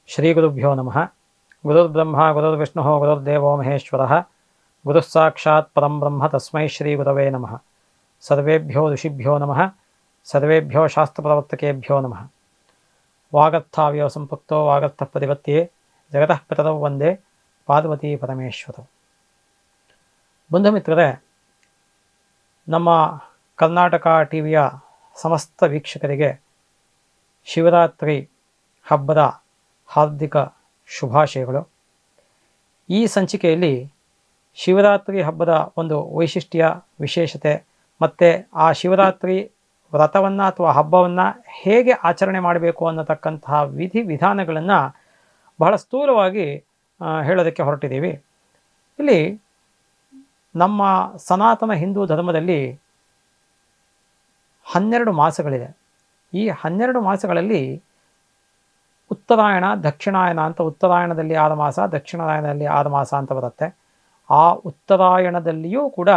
ಶ್ರೀಗುರುಭ್ಯೋ ನಮಃ. ಗುರುರ್ಬ್ರಹ್ಮ ಗುರುರ್ವಿಷ್ಣು ಗುರುರ್ದೇವೋ ಮಹೇಶ್ವರಃ. ಗುರುಸ್ಸಾಕ್ಷಾತ್ ಪರಂ ಬ್ರಹ್ಮ ತಸ್ಮೈ ಶ್ರೀ ಗುರವೇ ನಮಃ. ಸರ್ವೇಭ್ಯೋ ಋಷಿಭ್ಯೋ ನಮಃ. ಸರ್ವೇಭ್ಯೋ ಶಾಸ್ತ್ರಪ್ರವರ್ತಕೇಭ್ಯೋ ನಮಃ. ವಾಗರ್ಥಾವ್ಯೋ ಸಂಪುಕ್ತೋ ವಾಗರ್ಥ ಪ್ರತಿಪತ್ತಿಯೇ ಜಗತಃ ಪಿತರೌ ವಂದೇ ಪಾರ್ವತೀ ಪರಮೇಶ್ವರೌ. ಬಂಧು ಮಿತ್ರರೇ, ನಮ್ಮ ಕರ್ನಾಟಕ ಟಿವಿಯ ಸಮಸ್ತ ವೀಕ್ಷಕರಿಗೆ ಶಿವರಾತ್ರಿ ಹಬ್ಬದ ಹಾರ್ದಿಕ ಶುಭಾಶಯಗಳು. ಈ ಸಂಚಿಕೆಯಲ್ಲಿ ಶಿವರಾತ್ರಿ ಹಬ್ಬದ ಒಂದು ವೈಶಿಷ್ಟ್ಯ, ವಿಶೇಷತೆ ಮತ್ತು ಆ ಶಿವರಾತ್ರಿ ವ್ರತವನ್ನು ಅಥವಾ ಹಬ್ಬವನ್ನು ಹೇಗೆ ಆಚರಣೆ ಮಾಡಬೇಕು ಅನ್ನತಕ್ಕಂತಹ ವಿಧಾನಗಳನ್ನು ಬಹಳ ಸ್ಥೂಲವಾಗಿ ಹೇಳೋದಕ್ಕೆ ಹೊರಟಿದ್ದೀವಿ. ಇಲ್ಲಿ ನಮ್ಮ ಸನಾತನ ಹಿಂದೂ ಧರ್ಮದಲ್ಲಿ 12 ಮಾಸಗಳಿದೆ. ಈ 12 ಮಾಸಗಳಲ್ಲಿ ಉತ್ತರಾಯಣ, ದಕ್ಷಿಣಾಯನ ಅಂತ ಉತ್ತರಾಯಣದಲ್ಲಿ 6 ಮಾಸ, ದಕ್ಷಿಣಾಯನದಲ್ಲಿ 6 ಮಾಸ ಅಂತ ಬರುತ್ತೆ. ಆ ಉತ್ತರಾಯಣದಲ್ಲಿಯೂ ಕೂಡ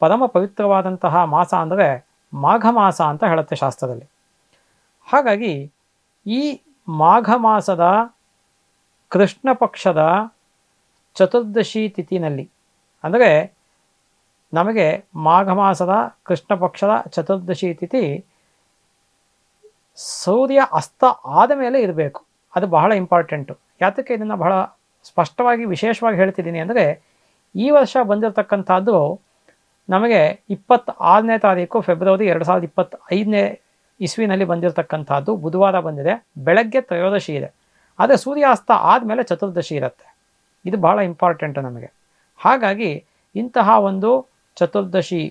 ಪರಮ ಪವಿತ್ರವಾದಂತಹ ಮಾಸ ಅಂದರೆ ಮಾಘ ಮಾಸ ಅಂತ ಹೇಳುತ್ತೆ ಶಾಸ್ತ್ರದಲ್ಲಿ. ಹಾಗಾಗಿ ಈ ಮಾಘ ಮಾಸದ ಕೃಷ್ಣ ಪಕ್ಷದ ಚತುರ್ದಶಿ ತಿಥಿನಲ್ಲಿ, ಅಂದರೆ ನಮಗೆ ಮಾಘ ಮಾಸದ ಕೃಷ್ಣ ಪಕ್ಷದ ಚತುರ್ದಶಿ ತಿಥಿ ಸೂರ್ಯ ಅಸ್ತ ಆದ ಮೇಲೆ ಇರಬೇಕು. ಅದು ಬಹಳ ಇಂಪಾರ್ಟೆಂಟು. ಯಾತಕ್ಕೆ ಇದನ್ನು ಬಹಳ ಸ್ಪಷ್ಟವಾಗಿ ವಿಶೇಷವಾಗಿ ಹೇಳ್ತಿದ್ದೀನಿ ಅಂದರೆ, ಈ ವರ್ಷ ಬಂದಿರತಕ್ಕಂಥದ್ದು ನಮಗೆ 26ನೇ ತಾರೀಕು ಫೆಬ್ರವರಿ 2025ನೇ ಇಸ್ವಿನಲ್ಲಿ ಬಂದಿರತಕ್ಕಂಥದ್ದು ಬುಧವಾರ ಬಂದಿದೆ. ಬೆಳಗ್ಗೆ ತ್ರಯೋದಶಿ ಇದೆ, ಆದರೆ ಸೂರ್ಯಾಸ್ತ ಆದಮೇಲೆ ಚತುರ್ದಶಿ ಇರುತ್ತೆ. ಇದು ಬಹಳ ಇಂಪಾರ್ಟೆಂಟು ನಮಗೆ. ಹಾಗಾಗಿ ಇಂತಹ ಒಂದು ಚತುರ್ದಶಿ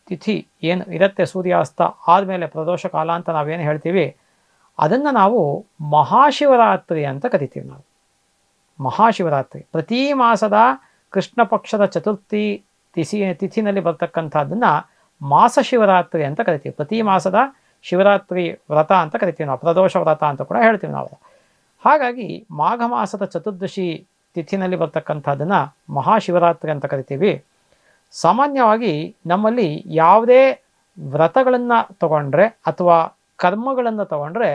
ತಿಥಿ ಏನು ಇರುತ್ತೆ, ಸೂರ್ಯಾಸ್ತ ಆದಮೇಲೆ ಪ್ರದೋಷ ಕಾಲ ಅಂತ ನಾವೇನು ಹೇಳ್ತೀವಿ, ಅದನ್ನು ನಾವು ಮಹಾಶಿವರಾತ್ರಿ ಅಂತ ಕರಿತೀವಿ. ನಾವು ಮಹಾಶಿವರಾತ್ರಿ ಪ್ರತಿ ಮಾಸದ ಕೃಷ್ಣ ಪಕ್ಷದ ಚತುರ್ಥಿ ತಿಥಿನಲ್ಲಿ ಬರ್ತಕ್ಕಂಥದ್ದನ್ನು ಮಾಸ ಶಿವರಾತ್ರಿ ಅಂತ ಕರಿತೀವಿ. ಪ್ರತಿ ಮಾಸದ ಶಿವರಾತ್ರಿ ವ್ರತ ಅಂತ ಕರಿತೀವಿ ನಾವು, ಪ್ರದೋಷ ವ್ರತ ಅಂತ ಕೂಡ ಹೇಳ್ತೀವಿ ನಾವು. ಹಾಗಾಗಿ ಮಾಘ ಮಾಸದ ಚತುರ್ದಶಿ ತಿಥಿನಲ್ಲಿ ಬರ್ತಕ್ಕಂಥದ್ದನ್ನು ಮಹಾಶಿವರಾತ್ರಿ ಅಂತ ಕರಿತೀವಿ. ಸಾಮಾನ್ಯವಾಗಿ ನಮ್ಮಲ್ಲಿ ಯಾವುದೇ ವ್ರತಗಳನ್ನು ತಗೊಂಡ್ರೆ ಅಥವಾ ಕರ್ಮಗಳನ್ನು ತಗೊಂಡ್ರೆ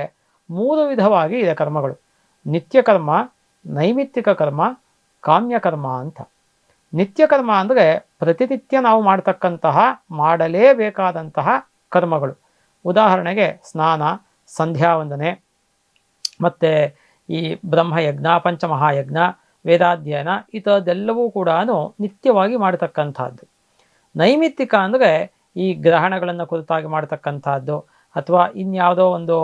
3 ವಿಧವಾಗಿ ಇದೆ ಕರ್ಮಗಳು: ನಿತ್ಯ ಕರ್ಮ, ನೈಮಿತ್ತಿಕ ಕರ್ಮ, ಕಾಮ್ಯಕರ್ಮ ಅಂತ. ನಿತ್ಯ ಕರ್ಮ ಅಂದರೆ ಪ್ರತಿನಿತ್ಯ ನಾವು ಮಾಡ್ತಕ್ಕಂತಹ ಮಾಡಲೇಬೇಕಾದಂತಹ ಕರ್ಮಗಳು. ಉದಾಹರಣೆಗೆ ಸ್ನಾನ, ಸಂಧ್ಯಾವಂದನೆ, ಮತ್ತು ಈ ಬ್ರಹ್ಮಯಜ್ಞ, ಪಂಚಮಹಾಯಜ್ಞ, ವೇದಾಧ್ಯಯನ, ಇಂಥದ್ದೆಲ್ಲವೂ ಕೂಡ ನಿತ್ಯವಾಗಿ ಮಾಡ್ತಕ್ಕಂಥದ್ದು. ನೈಮಿತ್ತಿಕ ಅಂದರೆ ಈ ಗ್ರಹಣಗಳನ್ನು ಕುರಿತಾಗಿ ಮಾಡ್ತಕ್ಕಂಥದ್ದು ಅಥವಾ ಇನ್ಯಾವುದೋ ಒಂದು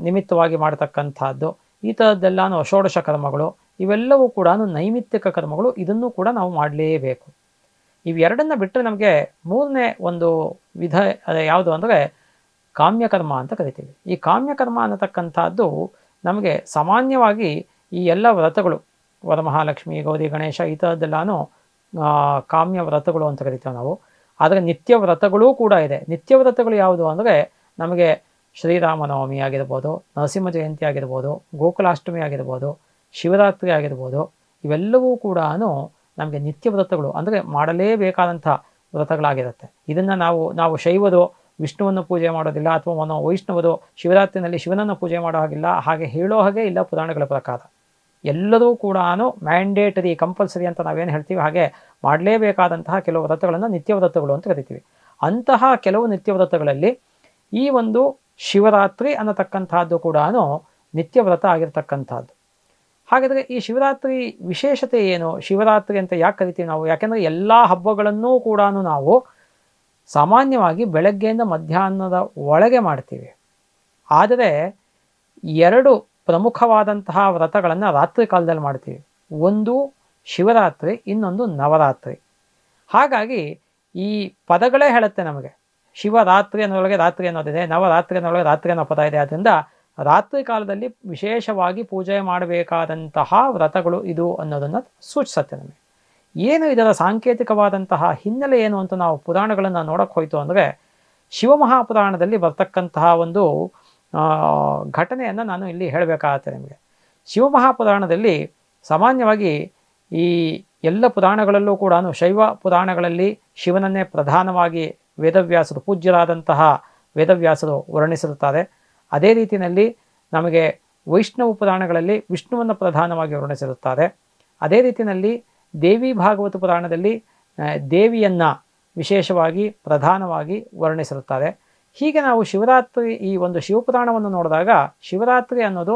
ನಿಮಿತ್ತವಾಗಿ ಮಾಡ್ತಕ್ಕಂಥದ್ದು. ಈ ಥರದ್ದೆಲ್ಲನೂ ಷೋಡಶ ಕರ್ಮಗಳು, ಇವೆಲ್ಲವೂ ಕೂಡ ನೈಮಿತ್ತಿಕ ಕರ್ಮಗಳು. ಇದನ್ನು ಕೂಡ ನಾವು ಮಾಡಲೇಬೇಕು. ಇವೆರಡನ್ನು ಬಿಟ್ಟರೆ ನಮಗೆ 3ನೇ ಒಂದು ವಿಧ ಯಾವುದು ಅಂದರೆ ಕಾಮ್ಯಕರ್ಮ ಅಂತ ಕರಿತೀವಿ. ಈ ಕಾಮ್ಯಕರ್ಮ ಅನ್ನತಕ್ಕಂಥದ್ದು ನಮಗೆ ಸಾಮಾನ್ಯವಾಗಿ ಈ ಎಲ್ಲ ವ್ರತಗಳು, ವರಮಹಾಲಕ್ಷ್ಮಿ, ಗೌರಿ ಗಣೇಶ, ಈ ಥರದ್ದೆಲ್ಲನೂ ಕಾಮ್ಯ ವ್ರತಗಳು ಅಂತ ಕರಿತೇವೆ ನಾವು. ಆದರೆ ನಿತ್ಯ ವ್ರತಗಳೂ ಕೂಡ ಇದೆ. ನಿತ್ಯ ವ್ರತಗಳು ಯಾವುದು ಅಂದರೆ ನಮಗೆ ಶ್ರೀರಾಮನವಮಿ ಆಗಿರ್ಬೋದು, ನರಸಿಂಹ ಜಯಂತಿ ಆಗಿರ್ಬೋದು, ಗೋಕುಲಾಷ್ಟಮಿ ಆಗಿರ್ಬೋದು, ಶಿವರಾತ್ರಿ ಆಗಿರ್ಬೋದು, ಇವೆಲ್ಲವೂ ಕೂಡ ನಮಗೆ ನಿತ್ಯ ವ್ರತಗಳು ಅಂದರೆ ಮಾಡಲೇಬೇಕಾದಂಥ ವ್ರತಗಳಾಗಿರುತ್ತೆ. ಇದನ್ನು ನಾವು ಶೈವರು ವಿಷ್ಣುವನ್ನು ಪೂಜೆ ಮಾಡೋದಿಲ್ಲ, ಅಥವಾ ವೈಷ್ಣವರು ಶಿವರಾತ್ರಿನಲ್ಲಿ ಶಿವನನ್ನು ಪೂಜೆ ಮಾಡೋ ಹಾಗಿಲ್ಲ, ಹಾಗೆ ಹೇಳೋ ಹಾಗೆ ಇಲ್ಲ ಪುರಾಣಗಳ ಪ್ರಕಾರ. ಎಲ್ಲರೂ ಕೂಡ ಮ್ಯಾಂಡೇಟರಿ, ಕಂಪಲ್ಸರಿ ಅಂತ ನಾವೇನು ಹೇಳ್ತೀವಿ, ಹಾಗೆ ಮಾಡಲೇಬೇಕಾದಂತಹ ಕೆಲವು ವ್ರತಗಳನ್ನು ನಿತ್ಯ ವ್ರತಗಳು ಅಂತ ಕರಿತೀವಿ. ಅಂತಹ ಕೆಲವು ನಿತ್ಯ ವ್ರತಗಳಲ್ಲಿ ಈ ಒಂದು ಶಿವರಾತ್ರಿ ಅನ್ನತಕ್ಕಂಥದ್ದು ಕೂಡ ನಿತ್ಯ ವ್ರತ ಆಗಿರ್ತಕ್ಕಂಥದ್ದು. ಹಾಗಾದರೆ ಈ ಶಿವರಾತ್ರಿ ವಿಶೇಷತೆ ಏನು? ಶಿವರಾತ್ರಿ ಅಂತ ಯಾಕೆ ಕರಿತೀವಿ ನಾವು? ಯಾಕೆಂದರೆ ಎಲ್ಲ ಹಬ್ಬಗಳನ್ನೂ ಕೂಡ ನಾವು ಸಾಮಾನ್ಯವಾಗಿ ಬೆಳಗ್ಗೆಯಿಂದ ಮಧ್ಯಾಹ್ನದ ಒಳಗೆ ಮಾಡ್ತೀವಿ. ಆದರೆ 2 ಪ್ರಮುಖವಾದಂತಹ ವ್ರತಗಳನ್ನು ರಾತ್ರಿ ಕಾಲದಲ್ಲಿ ಮಾಡ್ತೀವಿ. ಒಂದು ಶಿವರಾತ್ರಿ, ಇನ್ನೊಂದು ನವರಾತ್ರಿ. ಹಾಗಾಗಿ ಈ ಪದಗಳೇ ಹೇಳುತ್ತೆ ನಮಗೆ, ಶಿವರಾತ್ರಿ ಅನ್ನೋಳಗೆ ರಾತ್ರಿ ಅನ್ನೋದಿದೆ, ನವರಾತ್ರಿ ಅನ್ನೋಳಗೆ ರಾತ್ರಿ ಅನ್ನೋ ಪದ ಇದೆ. ಆದ್ದರಿಂದ ರಾತ್ರಿ ಕಾಲದಲ್ಲಿ ವಿಶೇಷವಾಗಿ ಪೂಜೆ ಮಾಡಬೇಕಾದಂತಹ ವ್ರತಗಳು ಇದು ಅನ್ನೋದನ್ನು ಸೂಚಿಸುತ್ತೆ ನಮಗೆ. ಏನು ಇದರ ಸಾಂಕೇತಿಕವಾದಂತಹ ಹಿನ್ನೆಲೆ ಏನು ಅಂತ ನಾವು ಪುರಾಣಗಳನ್ನು ನೋಡೋಕ್ಕೆ ಹೋಯಿತು ಅಂದರೆ, ಶಿವಮಹಾಪುರಾಣದಲ್ಲಿ ಬರ್ತಕ್ಕಂತಹ ಒಂದು ಘಟನೆಯನ್ನು ನಾನು ಇಲ್ಲಿ ಹೇಳಬೇಕಾಗತ್ತೆ ನಿಮಗೆ. ಶಿವಮಹಾಪುರಾಣದಲ್ಲಿ ಸಾಮಾನ್ಯವಾಗಿ ಈ ಎಲ್ಲ ಪುರಾಣಗಳಲ್ಲೂ ಕೂಡ ಶೈವ ಪುರಾಣಗಳಲ್ಲಿ ಶಿವನನ್ನೇ ಪ್ರಧಾನವಾಗಿ ವೇದವ್ಯಾಸರು, ಪೂಜ್ಯರಾದಂತಹ ವೇದವ್ಯಾಸರು ವರ್ಣಿಸಿರುತ್ತಾರೆ. ಅದೇ ರೀತಿಯಲ್ಲಿ ನಮಗೆ ವೈಷ್ಣವ ಪುರಾಣಗಳಲ್ಲಿ ವಿಷ್ಣುವನ್ನು ಪ್ರಧಾನವಾಗಿ ವರ್ಣಿಸಿರುತ್ತಾರೆ. ಅದೇ ರೀತಿಯಲ್ಲಿ ದೇವಿ ಭಾಗವತ ಪುರಾಣದಲ್ಲಿ ದೇವಿಯನ್ನು ವಿಶೇಷವಾಗಿ ಪ್ರಧಾನವಾಗಿ ವರ್ಣಿಸಿರುತ್ತಾರೆ. ಹೀಗೆ ನಾವು ಶಿವರಾತ್ರಿ ಈ ಒಂದು ಶಿವಪುರಾಣವನ್ನು ನೋಡಿದಾಗ ಶಿವರಾತ್ರಿ ಅನ್ನೋದು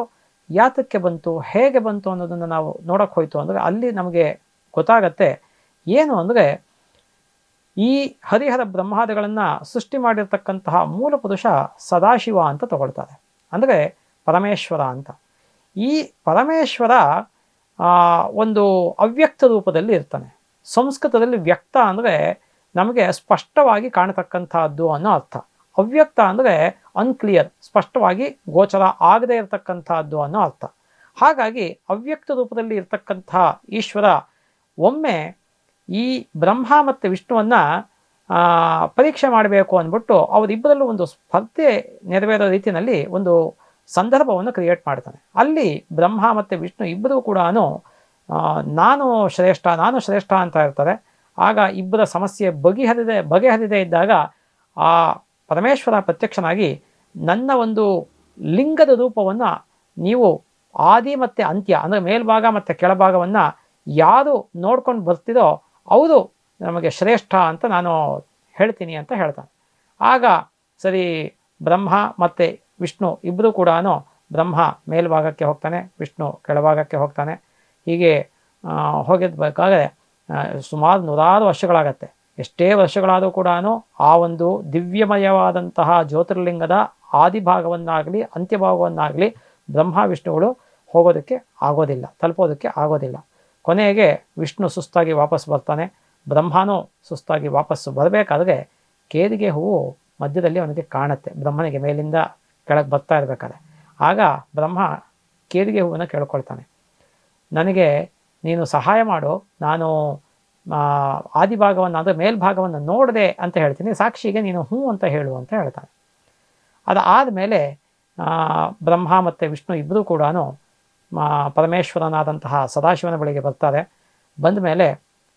ಯಾತಕ್ಕೆ ಬಂತು, ಹೇಗೆ ಬಂತು ಅನ್ನೋದನ್ನು ನಾವು ನೋಡೋಕ್ಕೆ ಹೋಯ್ತು ಅಂದರೆ ಅಲ್ಲಿ ನಮಗೆ ಗೊತ್ತಾಗತ್ತೆ ಏನು ಅಂದರೆ ಈ ಹರಿಹರ ಬ್ರಹ್ಮಾದಿಗಳನ್ನು ಸೃಷ್ಟಿ ಮಾಡಿರ್ತಕ್ಕಂತಹ ಮೂಲ ಪುರುಷ ಸದಾಶಿವ ಅಂತ ತಗೊಳ್ತಾರೆ, ಅಂದರೆ ಪರಮೇಶ್ವರ ಅಂತ. ಈ ಪರಮೇಶ್ವರ ಒಂದು ಅವ್ಯಕ್ತ ರೂಪದಲ್ಲಿ ಇರ್ತಾನೆ. ಸಂಸ್ಕೃತದಲ್ಲಿ ವ್ಯಕ್ತ ಅಂದರೆ ನಮಗೆ ಸ್ಪಷ್ಟವಾಗಿ ಕಾಣತಕ್ಕಂತಹದ್ದು ಅನ್ನೋ ಅರ್ಥ. ಅವ್ಯಕ್ತ ಅಂದರೆ ಅನ್ಕ್ಲಿಯರ್, ಸ್ಪಷ್ಟವಾಗಿ ಗೋಚರ ಆಗದೇ ಇರತಕ್ಕಂತಹದ್ದು ಅನ್ನೋ ಅರ್ಥ. ಹಾಗಾಗಿ ಅವ್ಯಕ್ತ ರೂಪದಲ್ಲಿ ಇರ್ತಕ್ಕಂತಹ ಈಶ್ವರ ಒಮ್ಮೆ ಈ ಬ್ರಹ್ಮ ಮತ್ತು ವಿಷ್ಣುವನ್ನು ಪರೀಕ್ಷೆ ಮಾಡಬೇಕು ಅಂದ್ಬಿಟ್ಟು ಅವರಿಬ್ಬರಲ್ಲೂ ಒಂದು ಸ್ಪರ್ಧೆ ನೆರವೇರೋ ರೀತಿಯಲ್ಲಿ ಒಂದು ಸಂದರ್ಭವನ್ನು ಕ್ರಿಯೇಟ್ ಮಾಡ್ತಾನೆ. ಅಲ್ಲಿ ಬ್ರಹ್ಮ ಮತ್ತು ವಿಷ್ಣು ಇಬ್ಬರೂ ಕೂಡ ನಾನು ಶ್ರೇಷ್ಠ ಅಂತ ಇರ್ತಾರೆ. ಆಗ ಇಬ್ಬರ ಸಮಸ್ಯೆ ಬಗೆಹರಿದೇ ಇದ್ದಾಗ ಆ ಪರಮೇಶ್ವರ ಪ್ರತ್ಯಕ್ಷನಾಗಿ ನನ್ನ ಒಂದು ಲಿಂಗದ ರೂಪವನ್ನು ನೀವು ಆದಿ ಮತ್ತು ಅಂತ್ಯ ಅಂದರೆ ಮೇಲ್ಭಾಗ ಮತ್ತು ಕೆಳಭಾಗವನ್ನು ಯಾರು ನೋಡ್ಕೊಂಡು ಬರ್ತಿರೋ ಅವರು ನಮಗೆ ಶ್ರೇಷ್ಠ ಅಂತ ನಾನು ಹೇಳ್ತೀನಿ ಅಂತ ಹೇಳ್ತಾನೆ. ಆಗ ಸರಿ ಬ್ರಹ್ಮ ಮತ್ತು ವಿಷ್ಣು ಇಬ್ಬರೂ ಕೂಡ ಬ್ರಹ್ಮ ಮೇಲ್ಭಾಗಕ್ಕೆ ಹೋಗ್ತಾನೆ, ವಿಷ್ಣು ಕೆಳಭಾಗಕ್ಕೆ ಹೋಗ್ತಾನೆ. ಹೀಗೆ ಹೋಗಿರ್ಬೇಕಾದ್ರೆ ಸುಮಾರು 100 ವರ್ಷಗಳಾಗತ್ತೆ. ಎಷ್ಟೇ ವರ್ಷಗಳಾದರೂ ಕೂಡ ಆ ಒಂದು ದಿವ್ಯಮಯವಾದಂತಹ ಜ್ಯೋತಿರ್ಲಿಂಗದ ಆದಿಭಾಗವನ್ನಾಗಲಿ ಅಂತ್ಯಭಾಗವನ್ನಾಗಲಿ ಬ್ರಹ್ಮ ವಿಷ್ಣುಗಳು ಹೋಗೋದಕ್ಕೆ ಆಗೋದಿಲ್ಲ, ತಲುಪೋದಕ್ಕೆ ಆಗೋದಿಲ್ಲ. ಕೊನೆಗೆ ವಿಷ್ಣು ಸುಸ್ತಾಗಿ ವಾಪಸ್ ಬರ್ತಾನೆ, ಬ್ರಹ್ಮನೂ ಸುಸ್ತಾಗಿ ವಾಪಸ್ಸು ಬರಬೇಕಾದ್ರೆ ಕೇದಿಗೆ ಹೂವು ಮಧ್ಯದಲ್ಲಿ ಅವನಿಗೆ ಕಾಣುತ್ತೆ, ಬ್ರಹ್ಮನಿಗೆ ಮೇಲಿಂದ ಕೆಳಗೆ ಬರ್ತಾ ಇರಬೇಕಾದ್ರೆ. ಆಗ ಬ್ರಹ್ಮ ಕೇದಿಗೆ ಹೂವನ್ನು ಕೇಳ್ಕೊಳ್ತಾನೆ, ನನಗೆ ನೀನು ಸಹಾಯ ಮಾಡು, ನಾನು ಆದಿಭಾಗವನ್ನು ಅಂದರೆ ಮೇಲ್ಭಾಗವನ್ನು ನೋಡಿದೆ ಅಂತ ಹೇಳ್ತೀನಿ, ಸಾಕ್ಷಿಗೆ ನೀನು ಹ್ಞೂ ಅಂತ ಹೇಳು ಅಂತ ಹೇಳ್ತಾನೆ. ಅದಾದಮೇಲೆ ಬ್ರಹ್ಮ ಮತ್ತು ವಿಷ್ಣು ಇಬ್ಬರೂ ಕೂಡ ಪರಮೇಶ್ವರನಾದಂತಹ ಸದಾಶಿವನ ಬಳಿಗೆ ಬರ್ತಾರೆ. ಬಂದ ಮೇಲೆ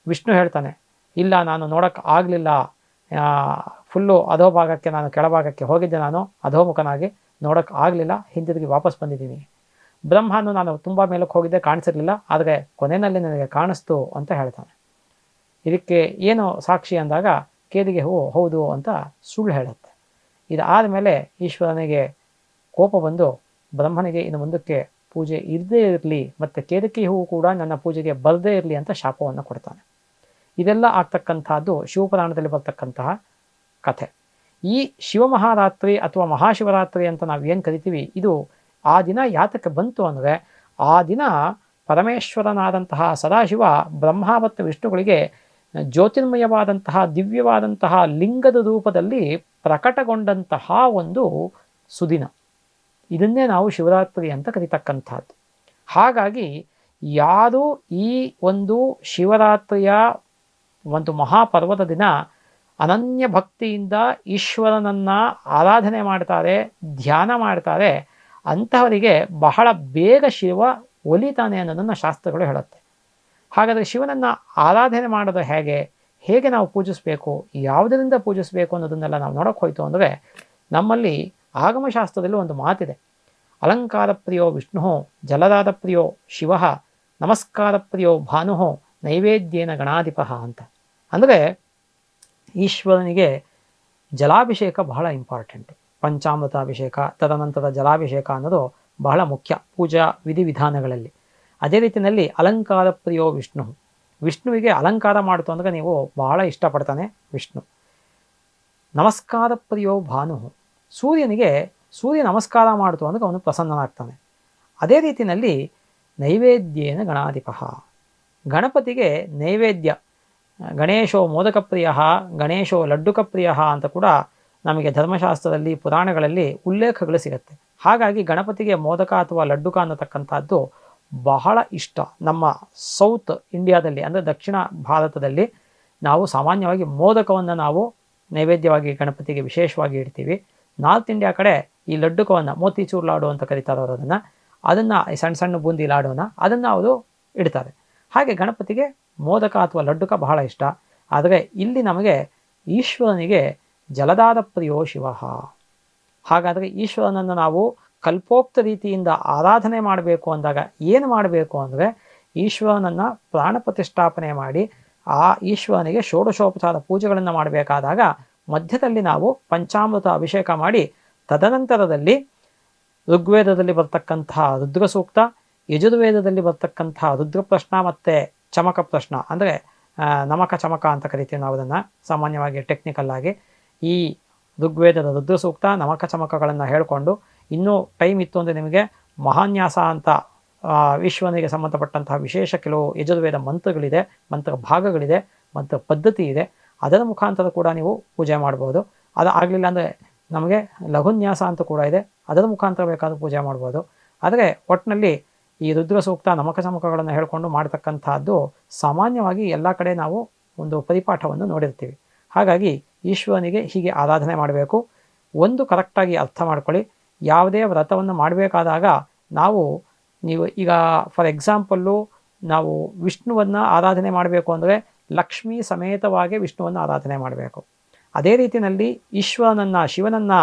ವಿಷ್ಣು ಹೇಳ್ತಾನೆ, ಇಲ್ಲ ನಾನು ನೋಡೋಕ್ಕೆ ಆಗಲಿಲ್ಲ, ಫುಲ್ಲು ಅಧೋಭಾಗಕ್ಕೆ ನಾನು ಕೆಳಭಾಗಕ್ಕೆ ಹೋಗಿದ್ದೆ, ನಾನು ಅಧೋಮುಖನಾಗಿ ನೋಡೋಕ್ಕೆ ಆಗಲಿಲ್ಲ, ಹಿಂದಿರುಗಿ ವಾಪಸ್ ಬಂದಿದ್ದೀನಿ. ಬ್ರಹ್ಮನು ನಾನು ತುಂಬ ಮೇಲಕ್ಕೆ ಹೋಗಿದ್ದೆ, ಕಾಣಿಸಿರಲಿಲ್ಲ, ಆದರೆ ಕೊನೆಯಲ್ಲಿ ನನಗೆ ಕಾಣಿಸ್ತು ಅಂತ ಹೇಳ್ತಾನೆ. ಇದಕ್ಕೆ ಏನು ಸಾಕ್ಷಿ ಅಂದಾಗ ಕೇದಿಗೆ ಹೂವು ಹೌದು ಅಂತ ಸುಳ್ಳು ಹೇಳುತ್ತೆ. ಇದಾದಮೇಲೆ ಈಶ್ವರನಿಗೆ ಕೋಪ ಬಂದು ಬ್ರಹ್ಮನಿಗೆ ಇನ್ನು ಮುಂದಕ್ಕೆ ಪೂಜೆ ಇರದೇ ಇರಲಿ ಮತ್ತು ಕೇದಿಕೆ ಹೂವು ಕೂಡ ನನ್ನ ಪೂಜೆಗೆ ಬರದೇ ಇರಲಿ ಅಂತ ಶಾಪವನ್ನು ಕೊಡ್ತಾನೆ. ಇದೆಲ್ಲ ಆಗ್ತಕ್ಕಂಥದ್ದು ಶಿವಪುರಾಣದಲ್ಲಿ ಬರ್ತಕ್ಕಂತಹ ಕಥೆ. ಈ ಶಿವಮಹಾರಾತ್ರಿ ಅಥವಾ ಮಹಾಶಿವರಾತ್ರಿ ಅಂತ ನಾವು ಏನು ಕರಿತೀವಿ, ಇದು ಆ ದಿನ ಯಾತಕ್ಕೆ ಬಂತು ಅಂದರೆ ಆ ದಿನ ಪರಮೇಶ್ವರನಾದಂತಹ ಸದಾಶಿವ ಬ್ರಹ್ಮ ಮತ್ತು ವಿಷ್ಣುಗಳಿಗೆ ಜ್ಯೋತಿರ್ಮಯವಾದಂತಹ ದಿವ್ಯವಾದಂತಹ ಲಿಂಗದ ರೂಪದಲ್ಲಿ ಪ್ರಕಟಗೊಂಡಂತಹ ಒಂದು ಸುದಿನ. ಇದನ್ನೇ ನಾವು ಶಿವರಾತ್ರಿ ಅಂತ ಕರಿತಕ್ಕಂಥದ್ದು. ಹಾಗಾಗಿ ಯಾರು ಈ ಒಂದು ಶಿವರಾತ್ರಿಯ ಒಂದು ಮಹಾಪರ್ವದ ದಿನ ಅನನ್ಯ ಭಕ್ತಿಯಿಂದ ಈಶ್ವರನನ್ನು ಆರಾಧನೆ ಮಾಡ್ತಾರೆ, ಧ್ಯಾನ ಮಾಡ್ತಾರೆ, ಅಂತಹವರಿಗೆ ಬಹಳ ಬೇಗ ಶಿವ ಒಲಿತಾನೆ ಅನ್ನೋದನ್ನು ಶಾಸ್ತ್ರಗಳು ಹೇಳುತ್ತೆ. ಹಾಗಾದರೆ ಶಿವನನ್ನು ಆರಾಧನೆ ಮಾಡೋದು ಹೇಗೆ ನಾವು ಪೂಜಿಸಬೇಕು, ಯಾವುದರಿಂದ ಪೂಜಿಸಬೇಕು ಅನ್ನೋದನ್ನೆಲ್ಲ ನಾವು ನೋಡೋಕೆ ಹೋಯ್ತು ಅಂದರೆ ನಮ್ಮಲ್ಲಿ ಆಗಮಶಾಸ್ತ್ರದಲ್ಲಿ ಒಂದು ಮಾತಿದೆ, ಅಲಂಕಾರ ಪ್ರಿಯೋ ವಿಷ್ಣು ಜಲದಾದ ಪ್ರಿಯೋ ಶಿವ ನಮಸ್ಕಾರ ಪ್ರಿಯೋ ಭಾನು ನೈವೇದ್ಯೇನ ಗಣಾಧಿಪ ಅಂತ. ಅಂದರೆ ಈಶ್ವರನಿಗೆ ಜಲಾಭಿಷೇಕ ಬಹಳ ಇಂಪಾರ್ಟೆಂಟ್. ಪಂಚಾಮೃತಾಭಿಷೇಕ, ತದನಂತರ ಜಲಾಭಿಷೇಕ ಅನ್ನೋದು ಬಹಳ ಮುಖ್ಯ ಪೂಜಾ ವಿಧಿವಿಧಾನಗಳಲ್ಲಿ. ಅದೇ ರೀತಿಯಲ್ಲಿ ಅಲಂಕಾರ ಪ್ರಿಯೋ ವಿಷ್ಣು, ವಿಷ್ಣುವಿಗೆ ಅಲಂಕಾರ ಮಾಡ್ತು ಅಂದರೆ ನೀವು ಬಹಳ ಇಷ್ಟಪಡ್ತಾನೆ ವಿಷ್ಣು. ನಮಸ್ಕಾರ ಪ್ರಿಯೋ ಭಾನು, ಸೂರ್ಯನಿಗೆ ಸೂರ್ಯ ನಮಸ್ಕಾರ ಮಾಡ್ತು ಅಂದರೆ ಅವನು ಪ್ರಸನ್ನನಾಗ್ತಾನೆ. ಅದೇ ರೀತಿಯಲ್ಲಿ ನೈವೇದ್ಯೇನ ಗಣಾಧಿಪ, ಗಣಪತಿಗೆ ನೈವೇದ್ಯ, ಗಣೇಶೋ ಮೋದಕ ಪ್ರಿಯ ಗಣೇಶೋ ಲಡ್ಡುಕ ಪ್ರಿಯ ಅಂತ ಕೂಡ ನಮಗೆ ಧರ್ಮಶಾಸ್ತ್ರದಲ್ಲಿ ಪುರಾಣಗಳಲ್ಲಿ ಉಲ್ಲೇಖಗಳು ಸಿಗುತ್ತೆ. ಹಾಗಾಗಿ ಗಣಪತಿಗೆ ಮೋದಕ ಅಥವಾ ಲಡ್ಡುಕ ಅನ್ನತಕ್ಕಂಥದ್ದು ಬಹಳ ಇಷ್ಟ. ನಮ್ಮ ಸೌತ್ ಇಂಡಿಯಾದಲ್ಲಿ ಅಂದರೆ ದಕ್ಷಿಣ ಭಾರತದಲ್ಲಿ ನಾವು ಸಾಮಾನ್ಯವಾಗಿ ಮೋದಕವನ್ನು ನಾವು ನೈವೇದ್ಯವಾಗಿ ಗಣಪತಿಗೆ ವಿಶೇಷವಾಗಿ ಇಡ್ತೀವಿ. ನಾರ್ತ್ ಇಂಡಿಯಾ ಕಡೆ ಈ ಲಡ್ಡುಕವನ್ನು ಮೋತಿಚೂರ್ ಲಾಡು ಅಂತ ಕರೀತಾರೆ ಅವರು, ಅದನ್ನು ಸಣ್ಣ ಸಣ್ಣ ಬೂಂದಿ ಲಾಡುವನ್ನು ಅದನ್ನು ಅವರು ಇಡ್ತಾರೆ. ಹಾಗೆ ಗಣಪತಿಗೆ ಮೋದಕ ಅಥವಾ ಲಡ್ಡುಕ ಬಹಳ ಇಷ್ಟ. ಆದರೆ ಇಲ್ಲಿ ನಮಗೆ ಈಶ್ವರನಿಗೆ ಜಲದಾದ ಪ್ರಿಯೋ ಶಿವ. ಹಾಗಾದರೆ ಈಶ್ವರನನ್ನು ನಾವು ಕಲ್ಪೋಕ್ತ ರೀತಿಯಿಂದ ಆರಾಧನೆ ಮಾಡಬೇಕು ಅಂದಾಗ ಏನು ಮಾಡಬೇಕು ಅಂದರೆ ಈಶ್ವರನನ್ನು ಪ್ರಾಣ ಪ್ರತಿಷ್ಠಾಪನೆ ಮಾಡಿ ಆ ಈಶ್ವರನಿಗೆ ಷೋಡಶೋಪಚಾರ ಪೂಜೆಗಳನ್ನು ಮಾಡಬೇಕಾದಾಗ ಮಧ್ಯದಲ್ಲಿ ನಾವು ಪಂಚಾಮೃತ ಅಭಿಷೇಕ ಮಾಡಿ ತದನಂತರದಲ್ಲಿ ಋಗ್ವೇದದಲ್ಲಿ ಬರ್ತಕ್ಕಂತಹ ರುದ್ರ ಸೂಕ್ತ, ಯಜುರ್ವೇದದಲ್ಲಿ ಬರ್ತಕ್ಕಂತಹ ರುದ್ರ ಪ್ರಶ್ನ ಮತ್ತು ಚಮಕ ಪ್ರಶ್ನ ಅಂದರೆ ನಮಕ ಚಮಕ ಅಂತ ಕರಿತೀವಿ ನಾವು ಅದನ್ನು ಸಾಮಾನ್ಯವಾಗಿ ಟೆಕ್ನಿಕಲ್ ಆಗಿ. ಈ ಋಗ್ವೇದದ ರುದ್ರ ಸೂಕ್ತ, ನಮಕ ಚಮಕಗಳನ್ನು ಹೇಳಿಕೊಂಡು ಇನ್ನೂ ಟೈಮ್ ಇತ್ತು ಅಂದರೆ ನಿಮಗೆ ಮಹಾನ್ಯಾಸ ಅಂತ ವಿಶ್ವನಿಗೆ ಸಂಬಂಧಪಟ್ಟಂತಹ ವಿಶೇಷ ಕೆಲವು ಯಜುರ್ವೇದ ಮಂತ್ರಗಳಿದೆ, ಮಂತ್ರ ಭಾಗಗಳಿದೆ, ಮಂತ್ರ ಪದ್ಧತಿ ಇದೆ. ಅದರ ಮುಖಾಂತರ ಕೂಡ ನೀವು ಪೂಜೆ ಮಾಡ್ಬೋದು. ಅದು ಆಗಲಿಲ್ಲ ಅಂದರೆ ನಮಗೆ ಲಘುನ್ಯಾಸ ಅಂತ ಕೂಡ ಇದೆ, ಅದರ ಮುಖಾಂತರ ಬೇಕಾದರೂ ಪೂಜೆ ಮಾಡ್ಬೋದು. ಆದರೆ ಒಟ್ಟಿನಲ್ಲಿ ಈ ರುದ್ರ ಸೂಕ್ತ, ನಮಕ ಚಮಕಗಳನ್ನು ಹೇಳಿಕೊಂಡು ಮಾಡ್ತಕ್ಕಂಥದ್ದು ಸಾಮಾನ್ಯವಾಗಿ ಎಲ್ಲ ಕಡೆ ನಾವು ಒಂದು ಪರಿಪಾಠವನ್ನು ನೋಡಿರ್ತೀವಿ. ಹಾಗಾಗಿ ಈಶ್ವರನಿಗೆ ಹೀಗೆ ಆರಾಧನೆ ಮಾಡಬೇಕು. ಒಂದು ಕರೆಕ್ಟಾಗಿ ಅರ್ಥ ಮಾಡ್ಕೊಳ್ಳಿ, ಯಾವುದೇ ವ್ರತವನ್ನು ಮಾಡಬೇಕಾದಾಗ ನೀವು ಈಗ ಫಾರ್ ಎಕ್ಸಾಂಪಲ್ಲು ನಾವು ವಿಷ್ಣುವನ್ನು ಆರಾಧನೆ ಮಾಡಬೇಕು ಅಂದರೆ ಲಕ್ಷ್ಮೀ ಸಮೇತವಾಗಿ ವಿಷ್ಣುವನ್ನು ಆರಾಧನೆ ಮಾಡಬೇಕು. ಅದೇ ರೀತಿಯಲ್ಲಿ ಈಶ್ವರನನ್ನು, ಶಿವನನ್ನು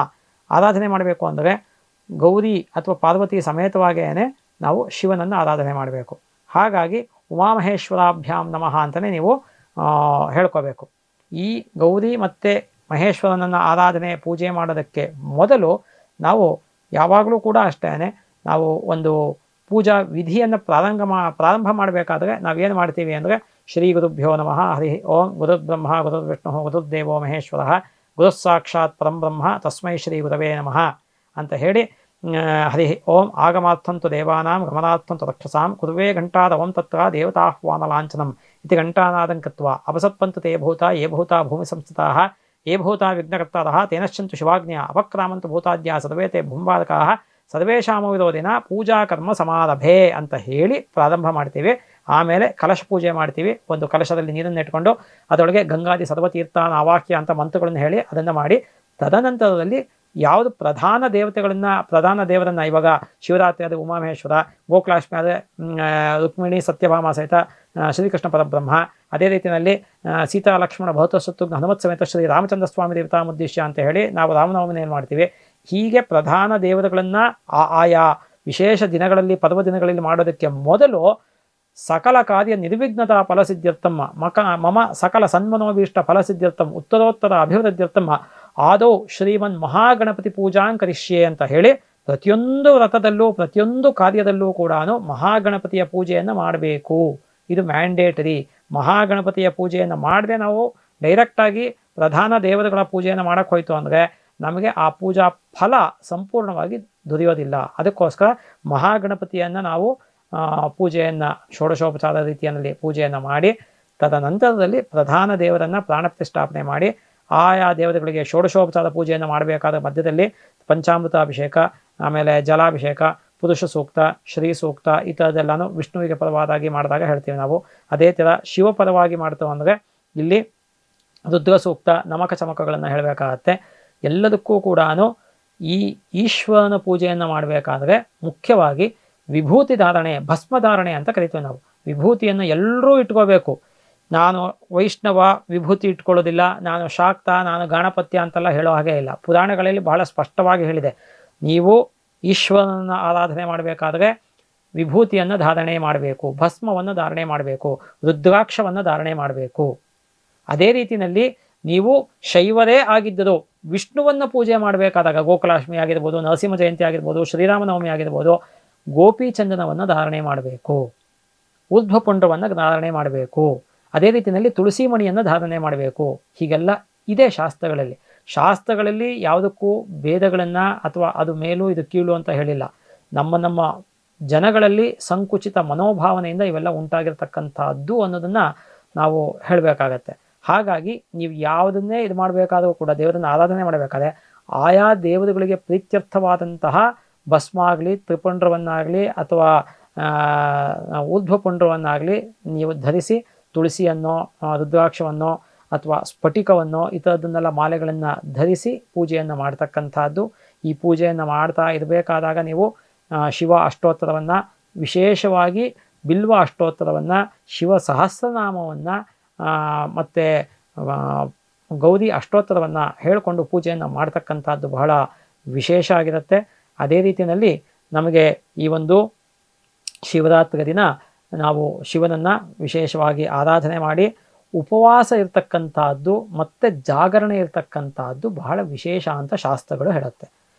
ಆರಾಧನೆ ಮಾಡಬೇಕು ಅಂದರೆ ಗೌರಿ ಅಥವಾ ಪಾರ್ವತಿ ಸಮೇತವಾಗಿಯೇ ನಾವು ಶಿವನನ್ನು ಆರಾಧನೆ ಮಾಡಬೇಕು. ಹಾಗಾಗಿ ಉಮಾಮಹೇಶ್ವರಾಭ್ಯಾಂ ನಮಃ ಅಂತಲೇ ನೀವು ಹೇಳ್ಕೋಬೇಕು. ಈ ಗೌರಿ ಮತ್ತು ಮಹೇಶ್ವರನನ್ನು ಆರಾಧನೆ ಪೂಜೆ ಮಾಡೋದಕ್ಕೆ ಮೊದಲು ನಾವು ಯಾವಾಗಲೂ ಕೂಡ ಅಷ್ಟೇ ನಾವು ಒಂದು ಪೂಜಾ ವಿಧಿಯನ್ನು ಪ್ರಾರಂಭ ಮಾಡಬೇಕಾದ್ರೆ ನಾವೇನು ಮಾಡ್ತೀವಿ ಅಂದರೆ ಶ್ರೀ ಗುರುಭ್ಯೋ ನಮಃ ಹರಿ ಓಂ ಗುರುರ್ಬ್ರಹ್ಮ ಗುರುರ್ವಿಷ್ಣು ಗುರುರ್ದೇವೋ ಮಹೇಶ್ವರ ಗುರುಃ ಸಾಕ್ಷಾತ್ ಪರಂಬ್ರಹ್ಮ ತಸ್ಮೈ ಶ್ರೀ ಗುರವೇ ನಮಃ ಅಂತ ಹೇಳಿ ಹರಿ ಓಂ ಆಗಮಾರ್ಥಂತು ದೇವಾನಾಂ ಗಮನಾರ್ಥಂತು ರಕ್ಷಸಾಂ ಕುರುವೇ ಘಂಟಾದವಂ ತತ್ರ ದೇವತಾಹ್ವಾನ ಲಾಂಛನಂ ಇತಿ ಘಂಟಾನಾದಂ ಕೃತ್ವಾ ಅಪಸತ್ಪಂತು ತೇ ಭೂತ ಯೇ ಭೂತ ಭೂಮಿ ಸಂಸ್ಥಿತಾಃ ಯೇ ಭೂತ ವಿಘ್ನಕರ್ತಾರಃ ತೇನಶ್ಚಂತು ಶಿವಾಜ್ಞೆಯ ಅಪಕ್ರಾಮಂತು ಭೂತಾದ್ಯಾ ಸರ್ವೇ ತೇ ಭೂಂಬಾಲಕಾಃ ಸರ್ವೇಷಾಮ ವಿರೋಧಿನ ಪೂಜಾ ಕರ್ಮ ಸಮಾರಭೆ ಅಂತ ಹೇಳಿ ಪ್ರಾರಂಭ ಮಾಡ್ತೀವಿ. ಆಮೇಲೆ ಕಲಶ ಪೂಜೆ ಮಾಡ್ತೀವಿ. ಒಂದು ಕಲಶದಲ್ಲಿ ನೀರನ್ನು ಇಟ್ಕೊಂಡು ಅದರೊಳಗೆ ಗಂಗಾದಿ ಸರ್ವತೀರ್ಥಾನ ಆವಾಕ್ಯ ಅಂತ ಮಂತ್ರಗಳನ್ನು ಹೇಳಿ ಅದನ್ನು ಮಾಡಿ ತದನಂತರದಲ್ಲಿ ಯಾವುದು ಪ್ರಧಾನ ದೇವರನ್ನು ಇವಾಗ ಶಿವರಾತ್ರಿ ಆದರೆ ಉಮಾಮಹೇಶ್ವರ, ಗೋಕುಲಾಷ್ಟಮಿ ಆದರೆ ರುಕ್ಮಿಣಿ ಸತ್ಯಭಾಮ ಸಹಿತ ಶ್ರೀಕೃಷ್ಣ ಪರಬ್ರಹ್ಮ, ಅದೇ ರೀತಿಯಲ್ಲಿ ಸೀತಾ ಲಕ್ಷ್ಮಣ ಭೌತ ಶತ್ರುಘ್ನ ಹನುಮತ್ ಸಮೇತ ಶ್ರೀ ರಾಮಚಂದ್ರ ಸ್ವಾಮಿ ದೇವತಾಮುದ್ದೇಶ್ಯ ಅಂತ ಹೇಳಿ ನಾವು ರಾಮನವಮಿಯನ್ನು ಮಾಡ್ತೀವಿ. ಹೀಗೆ ಪ್ರಧಾನ ದೇವತೆಗಳನ್ನು ಆಯಾ ವಿಶೇಷ ದಿನಗಳಲ್ಲಿ ಪರ್ವ ದಿನಗಳಲ್ಲಿ ಮಾಡೋದಕ್ಕೆ ಮೊದಲು ಸಕಲ ಕಾರ್ಯ ನಿರ್ವಿಘ್ನತಾ ಫಲಸಿದ್ಧ್ಯರ್ಥಂ ಮಮ ಸಕಲ ಸನ್ಮನೋಭೀಷ್ಟ ಫಲಸಿದ್ಧ್ಯರ್ಥಂ ಉತ್ತರೋತ್ತರ ಅಭಿವೃದ್ಧ್ಯರ್ಥಂ ಆದೌ ಶ್ರೀಮನ್ ಮಹಾಗಣಪತಿ ಪೂಜಾಂಕರಿಷ್ಯೆ ಅಂತ ಹೇಳಿ ಪ್ರತಿಯೊಂದು ವ್ರತದಲ್ಲೂ ಪ್ರತಿಯೊಂದು ಕಾರ್ಯದಲ್ಲೂ ಕೂಡ ಮಹಾಗಣಪತಿಯ ಪೂಜೆಯನ್ನು ಮಾಡಬೇಕು. ಇದು ಮ್ಯಾಂಡೇಟರಿ. ಮಹಾಗಣಪತಿಯ ಪೂಜೆಯನ್ನು ಮಾಡದೆ ನಾವು ಡೈರೆಕ್ಟಾಗಿ ಪ್ರಧಾನ ದೇವತೆಗಳ ಪೂಜೆಯನ್ನು ಮಾಡೋಕ್ಕೆ ಹೋಯ್ತು ಅಂದರೆ ನಮಗೆ ಆ ಪೂಜಾ ಫಲ ಸಂಪೂರ್ಣವಾಗಿ ದೊರೆಯೋದಿಲ್ಲ. ಅದಕ್ಕೋಸ್ಕರ ಮಹಾಗಣಪತಿಯನ್ನು ನಾವು ಪೂಜೆಯನ್ನು ಷೋಡಶೋಪಚಾರ ರೀತಿಯಲ್ಲಿ ಪೂಜೆಯನ್ನು ಮಾಡಿ ತದನಂತರದಲ್ಲಿ ಪ್ರಧಾನ ದೇವರನ್ನು ಪ್ರಾಣ ಪ್ರತಿಷ್ಠಾಪನೆ ಮಾಡಿ ಆಯಾ ದೇವತೆಗಳಿಗೆ ಷೋಡಶೋಪಚಾರ ಪೂಜೆಯನ್ನು ಮಾಡಬೇಕಾದ ಮಧ್ಯದಲ್ಲಿ ಪಂಚಾಮೃತ ಅಭಿಷೇಕ, ಆಮೇಲೆ ಜಲಾಭಿಷೇಕ, ಪುರುಷ ಸೂಕ್ತ, ಶ್ರೀ ಸೂಕ್ತ ಈ ಥರದ್ದೆಲ್ಲನೂ ವಿಷ್ಣುವಿಗೆ ಪರವಾದಾಗಿ ಮಾಡಿದಾಗ ಹೇಳ್ತೀವಿ ನಾವು. ಅದೇ ಥರ ಶಿವಪರವಾಗಿ ಮಾಡ್ತೇವೆ ಅಂದರೆ ಇಲ್ಲಿ ರುದ್ರ ಸೂಕ್ತ, ನಮಕ ಚಮಕಗಳನ್ನು ಹೇಳಬೇಕಾಗತ್ತೆ. ಎಲ್ಲದಕ್ಕೂ ಕೂಡ ಈ ಈಶ್ವರನ ಪೂಜೆಯನ್ನು ಮಾಡಬೇಕಾದ್ರೆ ಮುಖ್ಯವಾಗಿ ವಿಭೂತಿ ಧಾರಣೆ, ಭಸ್ಮಧಾರಣೆ ಅಂತ ಕರಿತೀವಿ ನಾವು. ವಿಭೂತಿಯನ್ನು ಎಲ್ಲರೂ ಇಟ್ಕೋಬೇಕು. ನಾನು ವೈಷ್ಣವ ವಿಭೂತಿ ಇಟ್ಕೊಳ್ಳೋದಿಲ್ಲ, ನಾನು ಶಾಕ್ತ, ನಾನು ಗಣಪತ್ಯ ಅಂತೆಲ್ಲ ಹೇಳೋ ಹಾಗೆ ಇಲ್ಲ. ಪುರಾಣಗಳಲ್ಲಿ ಬಹಳ ಸ್ಪಷ್ಟವಾಗಿ ಹೇಳಿದೆ, ನೀವು ಈಶ್ವರನ ಆರಾಧನೆ ಮಾಡಬೇಕಾದ್ರೆ ವಿಭೂತಿಯನ್ನು ಧಾರಣೆ ಮಾಡಬೇಕು, ಭಸ್ಮವನ್ನು ಧಾರಣೆ ಮಾಡಬೇಕು, ರುದ್ರಾಕ್ಷವನ್ನು ಧಾರಣೆ ಮಾಡಬೇಕು. ಅದೇ ರೀತಿಯಲ್ಲಿ ನೀವು ಶೈವರೇ ಆಗಿದ್ದರೂ ವಿಷ್ಣುವನ್ನು ಪೂಜೆ ಮಾಡಬೇಕಾದಾಗ ಗೋಕುಲಾಷ್ಟಮಿ ಆಗಿರ್ಬೋದು, ನರಸಿಂಹ ಜಯಂತಿ ಆಗಿರ್ಬೋದು, ಶ್ರೀರಾಮನವಮಿ ಆಗಿರ್ಬೋದು, ಗೋಪಿ ಚಂದನವನ್ನು ಧಾರಣೆ ಮಾಡಬೇಕು, ಊರ್ಧ್ವಪುಂಡ್ರವನ್ನು ಧಾರಣೆ ಮಾಡಬೇಕು. ಅದೇ ರೀತಿಯಲ್ಲಿ ತುಳಸಿ ಮಣಿಯನ್ನು ಧಾರಣೆ ಮಾಡಬೇಕು. ಹೀಗೆಲ್ಲ ಇದೆ ಶಾಸ್ತ್ರಗಳಲ್ಲಿ ಯಾವುದಕ್ಕೂ ಭೇದಗಳನ್ನು ಅಥವಾ ಅದು ಮೇಲೂ ಇದು ಕೀಳು ಅಂತ ಹೇಳಿಲ್ಲ. ನಮ್ಮ ಜನಗಳಲ್ಲಿ ಸಂಕುಚಿತ ಮನೋಭಾವನೆಯಿಂದ ಇವೆಲ್ಲ ಉಂಟಾಗಿರ್ತಕ್ಕಂಥದ್ದು ಅನ್ನೋದನ್ನು ನಾವು ಹೇಳಬೇಕಾಗತ್ತೆ. ಹಾಗಾಗಿ ನೀವು ಯಾವುದನ್ನೇ ಇದು ಮಾಡಬೇಕಾದ್ರೂ ಕೂಡ ದೇವರನ್ನು ಆರಾಧನೆ ಮಾಡಬೇಕಾದ್ರೆ ಆಯಾ ದೇವರುಗಳಿಗೆ ಪ್ರೀತ್ಯರ್ಥವಾದಂತಹ ಭಸ್ಮ ಆಗಲಿ, ತ್ರಿಪುಂಡ್ರವನ್ನಾಗಲಿ ಅಥವಾ ಊರ್ಧ್ವಪುಂಡ್ರವನ್ನಾಗಲಿ ನೀವು ಧರಿಸಿ ತುಳಸಿಯನ್ನು, ರುದ್ರಾಕ್ಷವನ್ನು ಅಥವಾ ಸ್ಫಟಿಕವನ್ನು ಈ ಥರದನ್ನೆಲ್ಲ ಮಾಲೆಗಳನ್ನು ಧರಿಸಿ ಪೂಜೆಯನ್ನು ಮಾಡ್ತಕ್ಕಂಥದ್ದು. ಈ ಪೂಜೆಯನ್ನು ಮಾಡ್ತಾ ಇರಬೇಕಾದಾಗ ನೀವು ಶಿವ ಅಷ್ಟೋತ್ತರವನ್ನು, ವಿಶೇಷವಾಗಿ ಬಿಲ್ವ ಅಷ್ಟೋತ್ತರವನ್ನು, ಶಿವ ಸಹಸ್ರನಾಮವನ್ನು ಮತ್ತು ಗೌರಿ ಅಷ್ಟೋತ್ತರವನ್ನು ಹೇಳಿಕೊಂಡು ಪೂಜೆಯನ್ನು ಮಾಡ್ತಕ್ಕಂಥದ್ದು ಬಹಳ ವಿಶೇಷ ಆಗಿರುತ್ತೆ. ಅದೇ ರೀತಿಯಲ್ಲಿ ನಮಗೆ ಈ ಒಂದು ಶಿವರಾತ್ರಿ ದಿನ ನಾವು ಶಿವನನ್ನು ವಿಶೇಷವಾಗಿ ಆರಾಧನೆ ಮಾಡಿ ಉಪವಾಸ ಇರ್ತಕ್ಕಂಥದ್ದು ಮತ್ತು ಜಾಗರಣೆ ಇರ್ತಕ್ಕಂಥದ್ದು ಬಹಳ ವಿಶೇಷ ಅಂತ ಶಾಸ್ತ್ರಗಳು ಹೇಳುತ್ತೆ.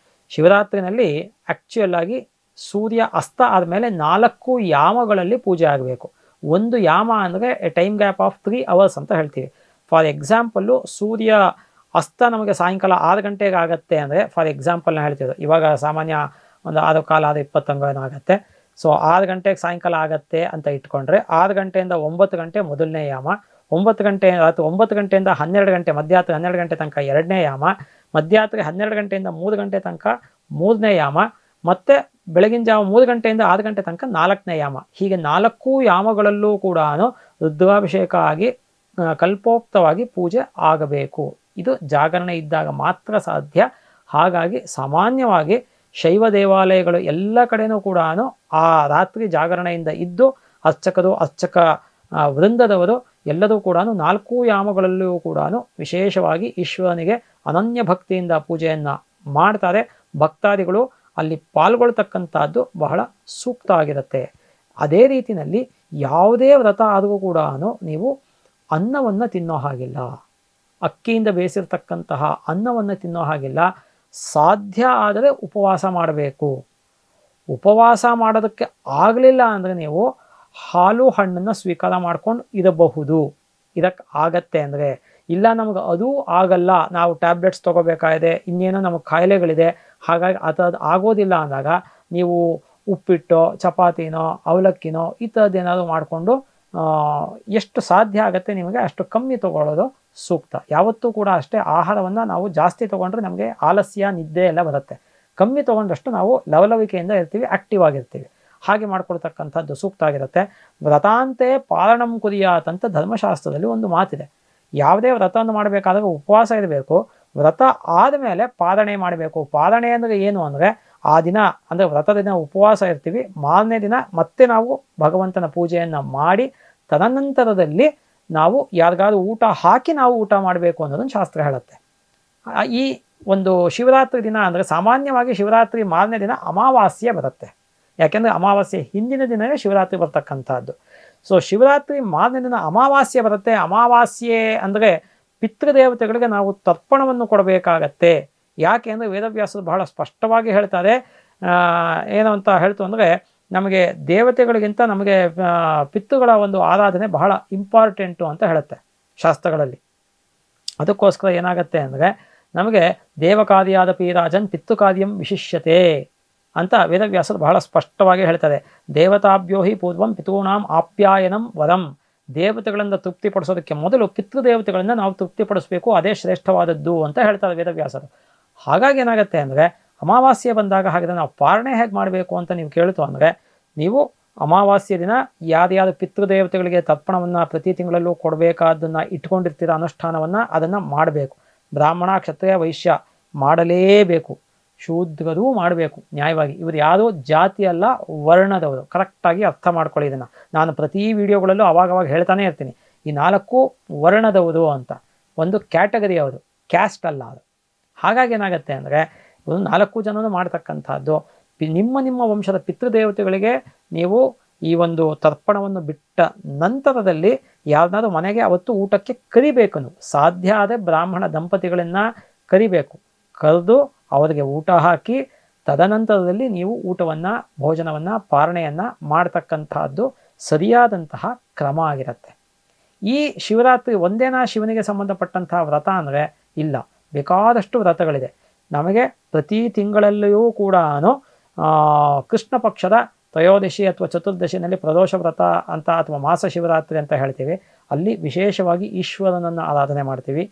ಶಿವರಾತ್ರಿನಲ್ಲಿ ಆ್ಯಕ್ಚುಯಲ್ ಆಗಿ ಸೂರ್ಯ ಅಸ್ತ ಆದಮೇಲೆ 4 ಯಾಮಗಳಲ್ಲಿ ಪೂಜೆ ಆಗಬೇಕು. ಒಂದು ಯಾಮ ಅಂದರೆ A time gap of 3 hours ಅಂತ ಹೇಳ್ತೀವಿ. ಫಾರ್ ಎಕ್ಸಾಂಪಲ್ಲು ಸೂರ್ಯ ಅಸ್ತ ನಮಗೆ ಸಾಯಂಕಾಲ 6 ಗಂಟೆಗೆ ಆಗುತ್ತೆ ಅಂದರೆ ಫಾರ್ ಎಕ್ಸಾಂಪಲ್ನ ಹೇಳ್ತಿದ್ದು, ಇವಾಗ ಸಾಮಾನ್ಯ ಒಂದು 6:15 ಆಗುತ್ತೆ. ಸೊ 6 ಗಂಟೆಗೆ ಸಾಯಂಕಾಲ ಆಗುತ್ತೆ ಅಂತ ಇಟ್ಕೊಂಡ್ರೆ 6 ಗಂಟೆಯಿಂದ 9 ಗಂಟೆ ಮೊದಲನೇ ಯಾಮ, 9 ಗಂಟೆಯಿಂದ 12 ಗಂಟೆ ಮಧ್ಯರಾತ್ರಿ 12 ಗಂಟೆ ತನಕ ಎರಡನೇ ಯಾಮ, ಮಧ್ಯರಾತ್ರಿ 12 ಗಂಟೆಯಿಂದ 3 ಗಂಟೆ ತನಕ ಮೂರನೇ ಯಾಮ, ಮತ್ತು ಬೆಳಗಿನ ಜಾವ 3 ಗಂಟೆಯಿಂದ 6 ಗಂಟೆ ತನಕ 4ನೇ ಯಾಮ. ಹೀಗೆ 4 ಯಾಮಗಳಲ್ಲೂ ಕೂಡ ರುದ್ರಾಭಿಷೇಕ ಆಗಿ ಕಲ್ಪೋಕ್ತವಾಗಿ ಪೂಜೆ ಆಗಬೇಕು. ಇದು ಜಾಗರಣೆ ಇದ್ದಾಗ ಮಾತ್ರ ಸಾಧ್ಯ. ಹಾಗಾಗಿ ಸಾಮಾನ್ಯವಾಗಿ ಶೈವ ದೇವಾಲಯಗಳು ಎಲ್ಲ ಕಡೆನೂ ಕೂಡ ಆ ರಾತ್ರಿ ಜಾಗರಣೆಯಿಂದ ಇದ್ದು ಅರ್ಚಕ ವೃಂದದವರು ಎಲ್ಲರೂ ಕೂಡ 4 ಯಾಮಗಳಲ್ಲೂ ಕೂಡ ವಿಶೇಷವಾಗಿ ಈಶ್ವರನಿಗೆ ಅನನ್ಯ ಭಕ್ತಿಯಿಂದ ಪೂಜೆಯನ್ನು ಮಾಡ್ತಾರೆ. ಭಕ್ತಾದಿಗಳು ಅಲ್ಲಿ ಪಾಲ್ಗೊಳ್ತಕ್ಕಂಥದ್ದು ಬಹಳ ಸೂಕ್ತ ಆಗಿರುತ್ತೆ. ಅದೇ ರೀತಿಯಲ್ಲಿ ಯಾವುದೇ ವ್ರತ ಆದರೂ ಕೂಡ ನೀವು ಅನ್ನವನ್ನು ತಿನ್ನೋ ಹಾಗಿಲ್ಲ, ಅಕ್ಕಿಯಿಂದ ಬೇಯಿಸಿರ್ತಕ್ಕಂತಹ ಅನ್ನವನ್ನು ತಿನ್ನೋ ಹಾಗಿಲ್ಲ. ಸಾಧ್ಯ ಆದರೆ ಉಪವಾಸ ಮಾಡಬೇಕು. ಉಪವಾಸ ಮಾಡೋದಕ್ಕೆ ಆಗಲಿಲ್ಲ ಅಂದರೆ ನೀವು ಹಾಲು ಹಣ್ಣನ್ನು ಸ್ವೀಕಾರ ಮಾಡ್ಕೊಂಡು ಇರಬಹುದು. ಇದಕ್ಕೆ ಆಗತ್ತೆ ಅಂದರೆ, ಇಲ್ಲ ನಮಗೆ ಅದೂ ಆಗಲ್ಲ, ನಾವು ಟ್ಯಾಬ್ಲೆಟ್ಸ್ ತೊಗೋಬೇಕಾಗಿದೆ, ಇನ್ನೇನೋ ನಮಗೆ ಕಾಯಿಲೆಗಳಿದೆ, ಹಾಗಾಗಿ ಅದು ಆಗೋದಿಲ್ಲ ಅಂದಾಗ ನೀವು ಉಪ್ಪಿಟ್ಟೋ ಚಪಾತಿನೋ ಅವಲಕ್ಕಿನೋ ಈ ಥರದ್ದೇನಾದರೂ ಮಾಡಿಕೊಂಡು ಎಷ್ಟು ಸಾಧ್ಯ ಆಗುತ್ತೆ ನಿಮಗೆ ಅಷ್ಟು ಕಮ್ಮಿ ತೊಗೊಳ್ಳೋದು ಸೂಕ್ತ. ಯಾವತ್ತೂ ಕೂಡ ಅಷ್ಟೇ, ಆಹಾರವನ್ನು ನಾವು ಜಾಸ್ತಿ ತೊಗೊಂಡ್ರೆ ನಮಗೆ ಆಲಸ್ಯ ನಿದ್ದೆ ಎಲ್ಲ ಬರುತ್ತೆ. ಕಮ್ಮಿ ತೊಗೊಂಡಷ್ಟು ನಾವು ಲವಲವಿಕೆಯಿಂದ ಇರ್ತೀವಿ, ಆ್ಯಕ್ಟಿವ್ ಆಗಿರ್ತೀವಿ. ಹಾಗೆ ಮಾಡ್ಕೊಳ್ತಕ್ಕಂಥದ್ದು ಸೂಕ್ತ ಆಗಿರುತ್ತೆ. ವ್ರತಾಂತೆ ಪಾಲನಂ ಕುರಿಯಾತ್ ಅಂತ ಧರ್ಮಶಾಸ್ತ್ರದಲ್ಲಿ ಒಂದು ಮಾತಿದೆ. ಯಾವುದೇ ವ್ರತವನ್ನು ಮಾಡಬೇಕಾದಾಗ ಉಪವಾಸ ಇರಬೇಕು, ವ್ರತ ಆದಮೇಲೆ ಪಾಲನೆ ಮಾಡಬೇಕು. ಪಾಲನೆ ಅಂದರೆ ಏನು ಅಂದರೆ, ಆ ದಿನ ಅಂದರೆ ವ್ರತದ ದಿನ ಉಪವಾಸ ಇರ್ತೀವಿ, ಮಾರನೇ ದಿನ ಮತ್ತೆ ನಾವು ಭಗವಂತನ ಪೂಜೆಯನ್ನು ಮಾಡಿ ತದನಂತರದಲ್ಲಿ ನಾವು ಯಾರಿಗಾದ್ರೂ ಊಟ ಹಾಕಿ ನಾವು ಊಟ ಮಾಡಬೇಕು ಅನ್ನೋದನ್ನು ಶಾಸ್ತ್ರ ಹೇಳುತ್ತೆ. ಈ ಒಂದು ಶಿವರಾತ್ರಿ ದಿನ ಅಂದರೆ ಸಾಮಾನ್ಯವಾಗಿ ಶಿವರಾತ್ರಿ ಮಾರನೇ ದಿನ ಅಮಾವಾಸ್ಯೆ ಬರುತ್ತೆ. ಯಾಕೆಂದರೆ ಅಮಾವಾಸ್ಯೆ ಹಿಂದಿನ ದಿನವೇ ಶಿವರಾತ್ರಿ ಬರ್ತಕ್ಕಂಥದ್ದು. ಸೊ ಶಿವರಾತ್ರಿ ಮಾರನೇ ದಿನ ಅಮಾವಾಸ್ಯೆ ಬರುತ್ತೆ. ಅಮಾವಾಸ್ಯೆ ಅಂದರೆ ಪಿತೃದೇವತೆಗಳಿಗೆ ನಾವು ತರ್ಪಣವನ್ನು ಕೊಡಬೇಕಾಗತ್ತೆ. ಯಾಕೆ ಅಂದರೆ ವೇದವ್ಯಾಸರು ಬಹಳ ಸ್ಪಷ್ಟವಾಗಿ ಹೇಳ್ತಾರೆ. ಏನು ಅಂತ ಹೇಳ್ತು ಅಂದರೆ, ನಮಗೆ ದೇವತೆಗಳಿಗಿಂತ ನಮಗೆ ಪಿತೃಗಳ ಒಂದು ಆರಾಧನೆ ಬಹಳ ಇಂಪಾರ್ಟೆಂಟು ಅಂತ ಹೇಳುತ್ತೆ ಶಾಸ್ತ್ರಗಳಲ್ಲಿ. ಅದಕ್ಕೋಸ್ಕರ ಏನಾಗುತ್ತೆ ಅಂದರೆ, ನಮಗೆ ದೇವಕಾರ್ಯಾದ ಪೀರಾಜನ್ ಪಿತೃಕಾರ್ಯಂ ವಿಶಿಷ್ಯತೆ ಅಂತ ವೇದವ್ಯಾಸರು ಬಹಳ ಸ್ಪಷ್ಟವಾಗಿ ಹೇಳ್ತಾರೆ. ದೇವತಾಭ್ಯೋ ಹಿ ಪೂರ್ವಂ ಪಿತॄಣಾಂ ಆಪ್ಯಾಯನಂ ವರಂ. ದೇವತೆಗಳಿಂದ ತೃಪ್ತಿಪಡಿಸೋದಕ್ಕೆ ಮೊದಲು ಪಿತೃದೇವತೆಗಳಿಂದ ನಾವು ತೃಪ್ತಿಪಡಿಸಬೇಕು, ಅದೇ ಶ್ರೇಷ್ಠವಾದದ್ದು ಅಂತ ಹೇಳ್ತಾರೆ ವೇದವ್ಯಾಸರು. ಹಾಗಾಗಿ ಏನಾಗುತ್ತೆ ಅಂದರೆ, ಅಮಾವಾಸ್ಯೆ ಬಂದಾಗ ಹಾಗಿದ್ರೆ ನಾವು ಪಾರಣೆ ಹೇಗೆ ಮಾಡಬೇಕು ಅಂತ ನೀವು ಕೇಳ್ತು ಅಂದರೆ, ನೀವು ಅಮಾವಾಸ್ಯೆ ದಿನ ಯಾರ್ಯಾರು ಪಿತೃದೇವತೆಗಳಿಗೆ ತರ್ಪಣವನ್ನು ಪ್ರತಿ ತಿಂಗಳಲ್ಲೂ ಕೊಡಬೇಕಾದನ್ನು ಇಟ್ಕೊಂಡಿರ್ತೀರ ಅನುಷ್ಠಾನವನ್ನು, ಅದನ್ನು ಮಾಡಬೇಕು. ಬ್ರಾಹ್ಮಣ ಕ್ಷತ್ರಿಯ ವೈಶ್ಯ ಮಾಡಲೇಬೇಕು, ಶೂದ್ರರೂ ಮಾಡಬೇಕು ನ್ಯಾಯವಾಗಿ. ಇವರು ಯಾವುದೋ ಜಾತಿ ಅಲ್ಲ, ವರ್ಣದವರು. ಕರೆಕ್ಟಾಗಿ ಅರ್ಥ ಮಾಡ್ಕೊಳ್ಳಿ ಇದನ್ನು. ನಾನು ಪ್ರತಿ ವಿಡಿಯೋಗಳಲ್ಲೂ ಅವಾಗವಾಗ ಹೇಳ್ತಾನೆ ಇರ್ತೀನಿ, ಈ 4 ವರ್ಣದವರು ಅಂತ, ಒಂದು ಕ್ಯಾಟಗರಿ ಅವರು, ಕ್ಯಾಸ್ಟ್ ಅಲ್ಲ ಅದು. ಹಾಗಾಗಿ ಏನಾಗುತ್ತೆ ಅಂದರೆ, ಒಂದು 4 ಜನನು ಮಾಡ್ತಕ್ಕಂಥದ್ದು. ನಿಮ್ಮ ವಂಶದ ಪಿತೃದೇವತೆಗಳಿಗೆ ನೀವು ಈ ಒಂದು ತರ್ಪಣವನ್ನು ಬಿಟ್ಟ ನಂತರದಲ್ಲಿ ಯಾರನ್ನಾದ್ರೂ ಮನೆಗೆ ಅವತ್ತು ಊಟಕ್ಕೆ ಕರಿಬೇಕು. ನೀವು ಸಾಧ್ಯ ಆದರೆ ಬ್ರಾಹ್ಮಣ ದಂಪತಿಗಳನ್ನು ಕರಿಬೇಕು. ಕರೆದು ಅವರಿಗೆ ಊಟ ಹಾಕಿ ತದನಂತರದಲ್ಲಿ ನೀವು ಊಟವನ್ನು, ಭೋಜನವನ್ನು, ಪಾರಣೆಯನ್ನು ಮಾಡ್ತಕ್ಕಂತಹದ್ದು ಸರಿಯಾದಂತಹ ಕ್ರಮ ಆಗಿರುತ್ತೆ. ಈ ಶಿವರಾತ್ರಿ ಒಂದೇನಾ ಶಿವನಿಗೆ ಸಂಬಂಧಪಟ್ಟಂತಹ ವ್ರತ ಅಂದರೆ ಇಲ್ಲ, ಬೇಕಾದಷ್ಟು ವ್ರತಗಳಿದೆ. ನಮಗೆ ಪ್ರತಿ ತಿಂಗಳಲ್ಲಿಯೂ ಕೂಡ ಕೃಷ್ಣ ಪಕ್ಷದ ತ್ರಯೋದಶಿ ಅಥವಾ ಚತುರ್ದಶಿನಲ್ಲಿ ಪ್ರದೋಷ ವ್ರತ ಅಂತ ಅಥವಾ ಮಾಸ ಶಿವರಾತ್ರಿ ಅಂತ ಹೇಳ್ತೀವಿ. ಅಲ್ಲಿ ವಿಶೇಷವಾಗಿ ಈಶ್ವರನನ್ನು ಆರಾಧನೆ ಮಾಡ್ತೀವಿ.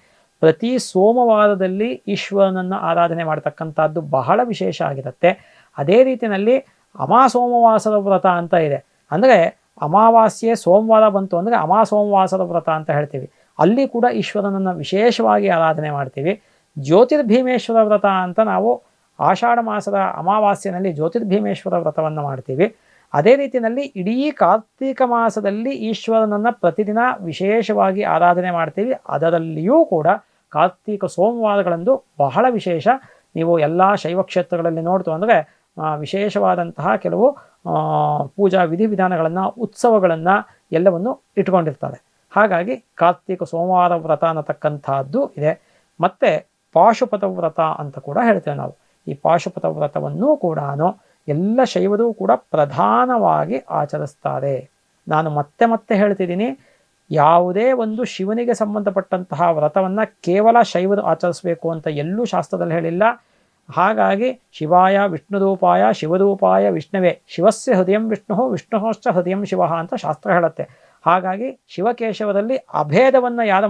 ಪ್ರತಿ ಸೋಮವಾರದಲ್ಲಿ ಈಶ್ವರನನ್ನು ಆರಾಧನೆ ಮಾಡ್ತಕ್ಕಂಥದ್ದು ಬಹಳ ವಿಶೇಷ ಆಗಿರುತ್ತೆ. ಅದೇ ರೀತಿಯಲ್ಲಿ ಅಮಾಸೋಮವಾಸದ ವ್ರತ ಅಂತ ಇದೆ. ಅಂದರೆ ಅಮಾವಾಸ್ಯೆ ಸೋಮವಾರ ಬಂತು ಅಂದರೆ ಅಮಾಸೋಮವಾಸದ ವ್ರತ ಅಂತ ಹೇಳ್ತೀವಿ. ಅಲ್ಲಿ ಕೂಡ ಈಶ್ವರನನ್ನು ವಿಶೇಷವಾಗಿ ಆರಾಧನೆ ಮಾಡ್ತೀವಿ. ಜ್ಯೋತಿರ್ಭೀಮೇಶ್ವರ ವ್ರತ ಅಂತ ನಾವು ಆಷಾಢ ಮಾಸದ ಅಮಾವಾಸ್ಯೆಯಲ್ಲಿ ಜ್ಯೋತಿರ್ಭೀಮೇಶ್ವರ ವ್ರತವನ್ನು ಮಾಡ್ತೀವಿ. ಅದೇ ರೀತಿಯಲ್ಲಿ ಇಡೀ ಕಾರ್ತೀಕ ಮಾಸದಲ್ಲಿ ಈಶ್ವರನನ್ನು ಪ್ರತಿದಿನ ವಿಶೇಷವಾಗಿ ಆರಾಧನೆ ಮಾಡ್ತೀವಿ. ಅದರಲ್ಲಿಯೂ ಕೂಡ ಕಾರ್ತೀಕ ಸೋಮವಾರಗಳಂದು ಬಹಳ ವಿಶೇಷ ನೀವು ಎಲ್ಲ ಶೈವ ಕ್ಷೇತ್ರಗಳಲ್ಲಿ ನೋಡ್ತು ಅಂದರೆ ವಿಶೇಷವಾದಂತಹ ಕೆಲವು ಪೂಜಾ ವಿಧಿವಿಧಾನಗಳನ್ನು, ಉತ್ಸವಗಳನ್ನು ಎಲ್ಲವನ್ನು ಇಟ್ಕೊಂಡಿರ್ತಾರೆ. ಹಾಗಾಗಿ ಕಾರ್ತಿಕ ಸೋಮವಾರ ವ್ರತ ಅನ್ನತಕ್ಕಂಥದ್ದು ಇದೆ. ಮತ್ತು ಪಾಶುಪತ ವ್ರತ ಅಂತ ಕೂಡ ಹೇಳ್ತೇವೆ ನಾವು. ಈ ಪಾಶುಪತ ವ್ರತವನ್ನೂ ಕೂಡ ಎಲ್ಲ ಶೈವರೂ ಕೂಡ ಪ್ರಧಾನವಾಗಿ ಆಚರಿಸ್ತಾರೆ. ನಾನು ಮತ್ತೆ ಮತ್ತೆ ಹೇಳ್ತಿದ್ದೀನಿ, ಯಾವುದೇ ಒಂದು ಶಿವನಿಗೆ ಸಂಬಂಧಪಟ್ಟಂತಹ ವ್ರತವನ್ನು ಕೇವಲ ಶೈವರು ಆಚರಿಸಬೇಕು ಅಂತ ಎಲ್ಲೂ ಶಾಸ್ತ್ರದಲ್ಲಿ ಹೇಳಿಲ್ಲ. ಹಾಗಾಗಿ ಶಿವಾಯ ವಿಷ್ಣುರೂಪಾಯ ಶಿವರೂಪಾಯ ವಿಷ್ಣುವೇ ಶಿವಸ್ಯ ಹೃದಯಂ ವಿಷ್ಣು ವಿಷ್ಣುಶ್ಚ ಹೃದಯಂ ಶಿವ ಅಂತ ಶಾಸ್ತ್ರ ಹೇಳುತ್ತೆ. ಹಾಗಾಗಿ ಶಿವಕೇಶವದಲ್ಲಿ ಅಭೇದವನ್ನು ಯಾರು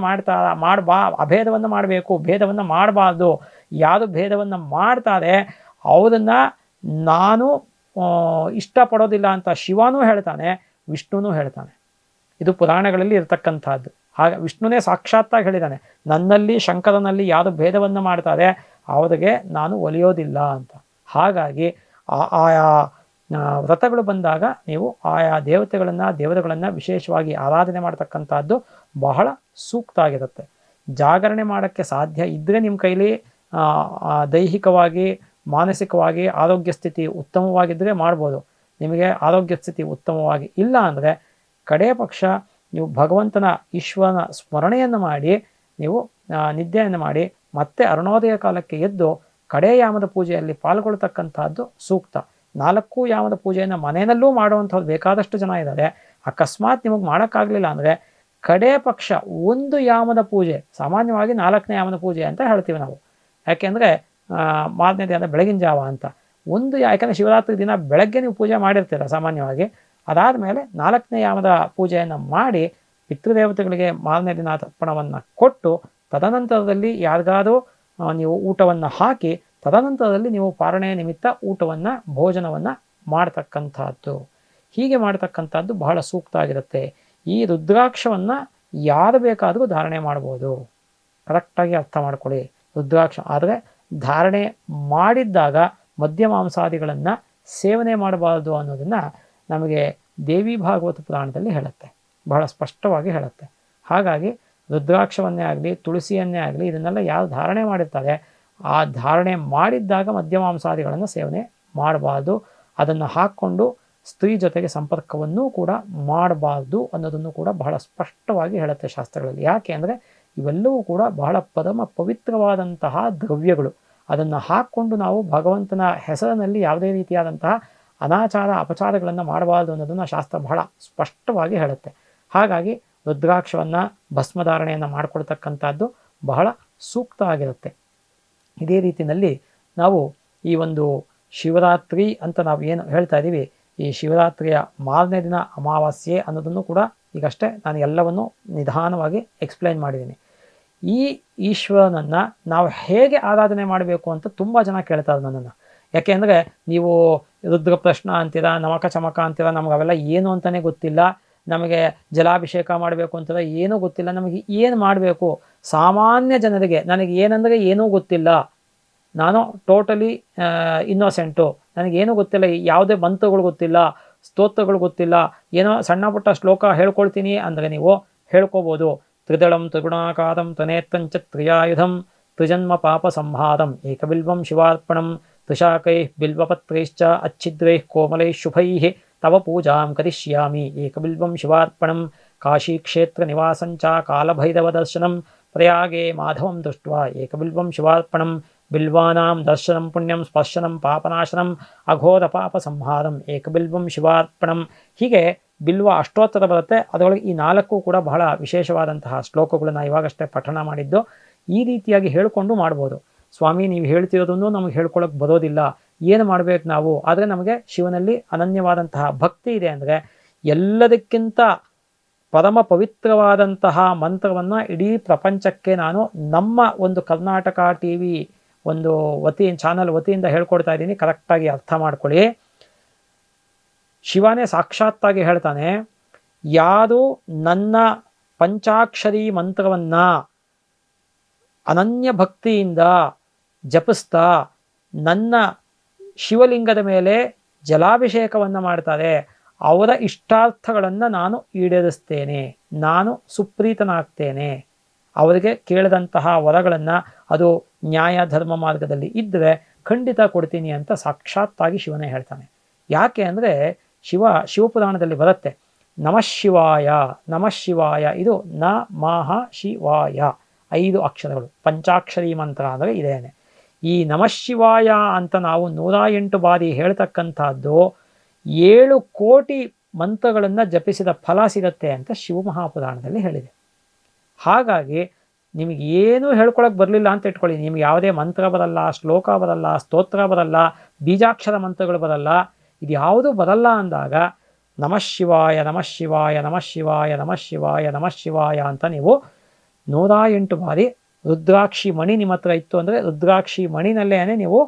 ಅಭೇದವನ್ನು ಮಾಡಬೇಕು, ಭೇದವನ್ನು ಮಾಡಬಾರ್ದು. ಯಾರು ಭೇದವನ್ನು ಮಾಡ್ತಾರೆ ಅವರನ್ನು ನಾನು ಇಷ್ಟಪಡೋದಿಲ್ಲ ಅಂತ ಶಿವನೂ ಹೇಳ್ತಾನೆ, ವಿಷ್ಣುನೂ ಹೇಳ್ತಾನೆ. ಇದು ಪುರಾಣಗಳಲ್ಲಿ ಇರತಕ್ಕಂಥದ್ದು. ಹಾಗೆ ವಿಷ್ಣುನೇ ಸಾಕ್ಷಾತ್ತಾಗಿ ಹೇಳಿದ್ದಾನೆ, ನನ್ನಲ್ಲಿ ಶಂಕರನಲ್ಲಿ ಯಾರು ಭೇದವನ್ನು ಮಾಡ್ತಾರೆ ಅವರಿಗೆ ನಾನು ಒಲಿಯೋದಿಲ್ಲ ಅಂತ. ಹಾಗಾಗಿ ಆಯಾ ವ್ರತಗಳು ಬಂದಾಗ ನೀವು ಆಯಾ ದೇವರುಗಳನ್ನು ವಿಶೇಷವಾಗಿ ಆರಾಧನೆ ಮಾಡ್ತಕ್ಕಂಥದ್ದು ಬಹಳ ಸೂಕ್ತ ಆಗಿರುತ್ತೆ. ಜಾಗರಣೆ ಮಾಡೋಕ್ಕೆ ಸಾಧ್ಯ ಇದ್ದರೆ ನಿಮ್ಮ ಕೈಲಿ ದೈಹಿಕವಾಗಿ ಮಾನಸಿಕವಾಗಿ ಆರೋಗ್ಯ ಸ್ಥಿತಿ ಉತ್ತಮವಾಗಿದ್ದರೆ ಮಾಡ್ಬೋದು. ನಿಮಗೆ ಆರೋಗ್ಯ ಸ್ಥಿತಿ ಉತ್ತಮವಾಗಿ ಇಲ್ಲ ಅಂದರೆ ಕಡೇ ಪಕ್ಷ ನೀವು ಭಗವಂತನ ಈಶ್ವರನ ಸ್ಮರಣೆಯನ್ನು ಮಾಡಿ ನೀವು ನಿದ್ದೆಯನ್ನು ಮಾಡಿ ಮತ್ತೆ ಅರುಣೋದಯ ಕಾಲಕ್ಕೆ ಎದ್ದು ಕಡೇ ಯಾಮದ ಪೂಜೆಯಲ್ಲಿ ಪಾಲ್ಗೊಳ್ತಕ್ಕಂಥದ್ದು ಸೂಕ್ತ. 4 ಯಾಮದ ಪೂಜೆಯನ್ನು ಮನೆಯಲ್ಲೂ ಮಾಡುವಂಥದ್ದು ಬೇಕಾದಷ್ಟು ಜನ ಇದ್ದಾರೆ. ಅಕಸ್ಮಾತ್ ನಿಮಗೆ ಮಾಡೋಕ್ಕಾಗಲಿಲ್ಲ ಅಂದರೆ ಕಡೇ ಪಕ್ಷ 1 ಯಾಮದ ಪೂಜೆ, ಸಾಮಾನ್ಯವಾಗಿ 4ನೇ ಯಾಮದ ಪೂಜೆ ಅಂತ ಹೇಳ್ತೀವಿ ನಾವು. ಯಾಕೆಂದರೆ ಮಾರನೇ ದಿನ ಬೆಳಗಿನ ಜಾವ ಅಂತ ಯಾಕೆಂದರೆ ಶಿವರಾತ್ರಿ ದಿನ ಬೆಳಗ್ಗೆ ನೀವು ಪೂಜೆ ಮಾಡಿರ್ತೀರ ಸಾಮಾನ್ಯವಾಗಿ. ಅದಾದಮೇಲೆ 4ನೇ ಯಾಮದ ಪೂಜೆಯನ್ನು ಮಾಡಿ ಪಿತೃದೇವತೆಗಳಿಗೆ ಮಾರನೇ ದಿನ ತರ್ಪಣವನ್ನು ಕೊಟ್ಟು ತದನಂತರದಲ್ಲಿ ಯಾರಿಗಾದರೂ ನೀವು ಊಟವನ್ನು ಹಾಕಿ ತದನಂತರದಲ್ಲಿ ನೀವು ಪಾರಣೆ ನಿಮಿತ್ತ ಊಟವನ್ನು ಭೋಜನವನ್ನು ಮಾಡ್ತಕ್ಕಂಥದ್ದು. ಹೀಗೆ ಮಾಡ್ತಕ್ಕಂಥದ್ದು ಬಹಳ ಸೂಕ್ತ ಆಗಿರುತ್ತೆ. ಈ ರುದ್ರಾಕ್ಷವನ್ನು ಯಾರು ಬೇಕಾದರೂ ಧಾರಣೆ ಮಾಡ್ಬೋದು. ಕರೆಕ್ಟಾಗಿ ಅರ್ಥ ಮಾಡ್ಕೊಳ್ಳಿ. ರುದ್ರಾಕ್ಷ ಆದರೆ ಧಾರಣೆ ಮಾಡಿದ್ದಾಗ ಮದ್ಯ ಮಾಂಸಾದಿಗಳನ್ನು ಸೇವನೆ ಮಾಡಬಾರ್ದು ಅನ್ನೋದನ್ನು ನಮಗೆ ದೇವಿ ಭಾಗವತ ಪುರಾಣದಲ್ಲಿ ಹೇಳುತ್ತೆ, ಬಹಳ ಸ್ಪಷ್ಟವಾಗಿ ಹೇಳುತ್ತೆ. ಹಾಗಾಗಿ ರುದ್ರಾಕ್ಷವನ್ನೇ ಆಗಲಿ ತುಳಸಿಯನ್ನೇ ಆಗಲಿ ಇದನ್ನೆಲ್ಲ ಯಾರು ಧಾರಣೆ ಮಾಡಿರ್ತಾರೆ ಆ ಧಾರಣೆ ಮಾಡಿದ್ದಾಗ ಮದ್ಯ ಮಾಂಸಾದಿಗಳನ್ನು ಸೇವನೆ ಮಾಡಬಾರ್ದು. ಅದನ್ನು ಹಾಕ್ಕೊಂಡು ಸ್ತ್ರೀ ಜೊತೆಗೆ ಸಂಪರ್ಕವನ್ನೂ ಕೂಡ ಮಾಡಬಾರ್ದು ಅನ್ನೋದನ್ನು ಕೂಡ ಬಹಳ ಸ್ಪಷ್ಟವಾಗಿ ಹೇಳುತ್ತೆ ಶಾಸ್ತ್ರಗಳಲ್ಲಿ. ಯಾಕೆ ಅಂದರೆ ಇವೆಲ್ಲವೂ ಕೂಡ ಬಹಳ ಪರಮ ಪವಿತ್ರವಾದಂತಹ ದ್ರವ್ಯಗಳು. ಅದನ್ನು ಹಾಕ್ಕೊಂಡು ನಾವು ಭಗವಂತನ ಹೆಸರಿನಲ್ಲಿ ಯಾವುದೇ ರೀತಿಯಾದಂತಹ ಅನಾಚಾರ ಅಪಚಾರಗಳನ್ನು ಮಾಡಬಾರ್ದು ಅನ್ನೋದನ್ನು ಶಾಸ್ತ್ರ ಬಹಳ ಸ್ಪಷ್ಟವಾಗಿ ಹೇಳುತ್ತೆ. ಹಾಗಾಗಿ ರುದ್ರಾಕ್ಷವನ್ನು ಭಸ್ಮಧಾರಣೆಯನ್ನು ಮಾಡಿಕೊಳ್ತಕ್ಕಂಥದ್ದು ಬಹಳ ಸೂಕ್ತ ಆಗಿರುತ್ತೆ. ಇದೇ ರೀತಿಯಲ್ಲಿ ನಾವು ಈ ಒಂದು ಶಿವರಾತ್ರಿ ಅಂತ ನಾವು ಏನು ಹೇಳ್ತಾ ಇದ್ದೀವಿ, ಈ ಶಿವರಾತ್ರಿಯ ಮಾರನೇ ದಿನ ಅಮಾವಾಸ್ಯೆ ಅನ್ನೋದನ್ನು ಕೂಡ ಈಗಷ್ಟೇ ನಾನು ಎಲ್ಲವನ್ನು ನಿಧಾನವಾಗಿ ಎಕ್ಸ್ಪ್ಲೈನ್ ಮಾಡಿದ್ದೀನಿ. ಈ ಈಶ್ವರನನ್ನು ನಾವು ಹೇಗೆ ಆರಾಧನೆ ಮಾಡಬೇಕು ಅಂತ ತುಂಬ ಜನ ಕೇಳ್ತಾರೆ ನನ್ನನ್ನು. ಯಾಕೆಂದರೆ ನೀವು ರುದ್ರ ಪ್ರಶ್ನ ಅಂತೀರ, ನಮಕ ಚಮಕ ಅಂತೀರ, ನಮಗೆ ಅವೆಲ್ಲ ಏನು ಅಂತಲೇ ಗೊತ್ತಿಲ್ಲ. ನಮಗೆ ಜಲಾಭಿಷೇಕ ಮಾಡಬೇಕು ಅಂತಾರೆ, ಏನೂ ಗೊತ್ತಿಲ್ಲ. ನಮಗೆ ಏನು ಮಾಡಬೇಕು? ಸಾಮಾನ್ಯ ಜನರಿಗೆ ನನಗೆ ಏನಂದರೆ ಏನೂ ಗೊತ್ತಿಲ್ಲ, ನಾನು ಟೋಟಲಿ ಇನ್ನೋಸೆಂಟು, ನನಗೇನೂ ಗೊತ್ತಿಲ್ಲ, ಯಾವುದೇ ಮಂತ್ರಗಳು ಗೊತ್ತಿಲ್ಲ, ಸ್ತೋತ್ರಗಳು ಗೊತ್ತಿಲ್ಲ, ಏನೋ ಸಣ್ಣ ಪುಟ್ಟ ಶ್ಲೋಕ ಹೇಳ್ಕೊಳ್ತೀನಿ ಅಂದರೆ ನೀವು ಹೇಳ್ಕೋಬೋದು. ತ್ರಿದಳಂ ತ್ರಿಗುಣಾಕಾರಂ ತ್ವನೇತ್ತಂಚ ತ್ರಿಯಾಯುಧಂ ತ್ರಿಜನ್ಮ ಪಾಪ ಸಂಹಾರಂ ಏಕಬಿಲ್ವಂ ಶಿವಾರ್ಪಣಂ ತ್ರಿಶಾಕೈಃ ಬಿಲ್ವಪತ್ರೈಶ್ಚ ಅಚ್ಛಿದ್ರೈಃ ಕೋಮಲೈಃ ಶುಭೈಃ ತವ ಪೂಜಾಂ ಕರಿಷ್ಯಾಮಿ ಏಕಬಿಲ್ವಂ ಶಿವಾರ್ಪಣಂ ಕಾಶೀಕ್ಷೇತ್ರ ನಿವಾಸಂಚ ಕಾಲಭೈರವ ದರ್ಶನಂ ಪ್ರಯಾಗೆ ಮಾಧವಂ ದೃಷ್ಟ್ವಾ ಏಕಬಿಲ್ವಂ ಶಿವಾರ್ಪಣಂ ಬಿಲ್ವಾನಾಂ ದರ್ಶನಂ ಪುಣ್ಯಂ ಸ್ಪರ್ಶನಂ ಪಾಪನಾಶನಂ ಅಘೋರ ಪಾಪ ಸಂಹಾರಂ ಏಕಬಿಲ್ವಂ ಶಿವಾರ್ಪಣಂ. ಹೀಗೆ ಬಿಲ್ವ ಅಷ್ಟೋತ್ತರ ಬರುತ್ತೆ. ಅದರೊಳಗೆ ಈ 4 ಕೂಡ ಬಹಳ ವಿಶೇಷವಾದಂತಹ ಶ್ಲೋಕಗಳನ್ನ ಇವಾಗಷ್ಟೇ ಪಠಣ ಮಾಡಿದ್ದು. ಈ ರೀತಿಯಾಗಿ ಹೇಳಿಕೊಂಡು ಮಾಡ್ಬೋದು. ಸ್ವಾಮಿ ನೀವು ಹೇಳ್ತಿರೋದನ್ನು ನಮಗೆ ಹೇಳ್ಕೊಳ್ಳೋಕೆ ಬರೋದಿಲ್ಲ, ಏನು ಮಾಡಬೇಕು ನಾವು? ಆದರೆ ನಮಗೆ ಶಿವನಲ್ಲಿ ಅನನ್ಯವಾದಂತಹ ಭಕ್ತಿ ಇದೆ ಅಂದರೆ ಎಲ್ಲದಕ್ಕಿಂತ ಪರಮ ಪವಿತ್ರವಾದಂತಹ ಮಂತ್ರವನ್ನು ಇಡೀ ಪ್ರಪಂಚಕ್ಕೆ ನಾನು ನಮ್ಮ ಒಂದು ಕರ್ನಾಟಕ TV ಒಂದು ಚಾನಲ್ ವತಿಯಿಂದ ಹೇಳ್ಕೊಡ್ತಾ ಇದ್ದೀನಿ. ಕರೆಕ್ಟಾಗಿ ಅರ್ಥ ಮಾಡ್ಕೊಳ್ಳಿ. ಶಿವನೇ ಸಾಕ್ಷಾತ್ತಾಗಿ ಹೇಳ್ತಾನೆ, ಯಾರು ನನ್ನ ಪಂಚಾಕ್ಷರಿ ಮಂತ್ರವನ್ನು ಅನನ್ಯ ಭಕ್ತಿಯಿಂದ ಜಪಿಸ್ತಾ ನನ್ನ ಶಿವಲಿಂಗದ ಮೇಲೆ ಜಲಾಭಿಷೇಕವನ್ನು ಮಾಡ್ತಾರೆ ಅವರ ಇಷ್ಟಾರ್ಥಗಳನ್ನು ನಾನು ಈಡೇರಿಸ್ತೇನೆ, ನಾನು ಸುಪ್ರೀತನಾಗ್ತೇನೆ, ಅವರಿಗೆ ಕೇಳಿದಂತಹ ವರಗಳನ್ನು ಅದು ನ್ಯಾಯ ಧರ್ಮ ಮಾರ್ಗದಲ್ಲಿ ಇದ್ದರೆ ಖಂಡಿತ ಕೊಡ್ತೀನಿ ಅಂತ ಸಾಕ್ಷಾತ್ತಾಗಿ ಶಿವನೇ ಹೇಳ್ತಾನೆ. ಯಾಕೆ ಅಂದರೆ ಶಿವಪುರಾಣದಲ್ಲಿ ಬರುತ್ತೆ, ನಮಃ ಶಿವಾಯ ನಮಃ ಶಿವಾಯ, ಇದು ನ ಮಹ ಶಿವಾಯ 5 ಅಕ್ಷರಗಳು, ಪಂಚಾಕ್ಷರಿ ಮಂತ್ರ ಅಂದರೆ ಇದೇನೆ. ಈ ನಮಃ ಶಿವಾಯ ಅಂತ ನಾವು 108 ಬಾರಿ ಹೇಳ್ತಕ್ಕಂಥದ್ದು 7 ಕೋಟಿ ಮಂತ್ರಗಳನ್ನು ಜಪಿಸಿದ ಫಲ ಸಿಗತ್ತೆ ಅಂತ ಶಿವಮಹಾಪುರಾಣದಲ್ಲಿ ಹೇಳಿದೆ. ಹಾಗಾಗಿ ನಿಮಗೆ ಏನೂ ಹೇಳ್ಕೊಳಕ್ಕೆ ಬರಲಿಲ್ಲ ಅಂತ ಇಟ್ಕೊಳ್ಳಿ, ನಿಮ್ಗೆ ಯಾವುದೇ ಮಂತ್ರ ಬರಲ್ಲ, ಶ್ಲೋಕ ಬರಲ್ಲ, ಸ್ತೋತ್ರ ಬರಲ್ಲ, ಬೀಜಾಕ್ಷರ ಮಂತ್ರಗಳು ಬರಲ್ಲ, ಇದು ಯಾವುದೂ ಬರಲ್ಲ ಅಂದಾಗ ನಮಃ ಶಿವಾಯ ನಮಃ ಶಿವಾಯ ನಮಃ ಶಿವಾಯ ನಮಃ ಶಿವಾಯ ನಮಃ ಶಿವಾಯ ಅಂತ ನೀವು 108 ಬಾರಿ, ರುದ್ರಾಕ್ಷಿ ಮಣಿ ನಿಮ್ಮ ಹತ್ರ ಇತ್ತು ಅಂದರೆ ರುದ್ರಾಕ್ಷಿ ಮಣಿನಲ್ಲೇ ನೀವು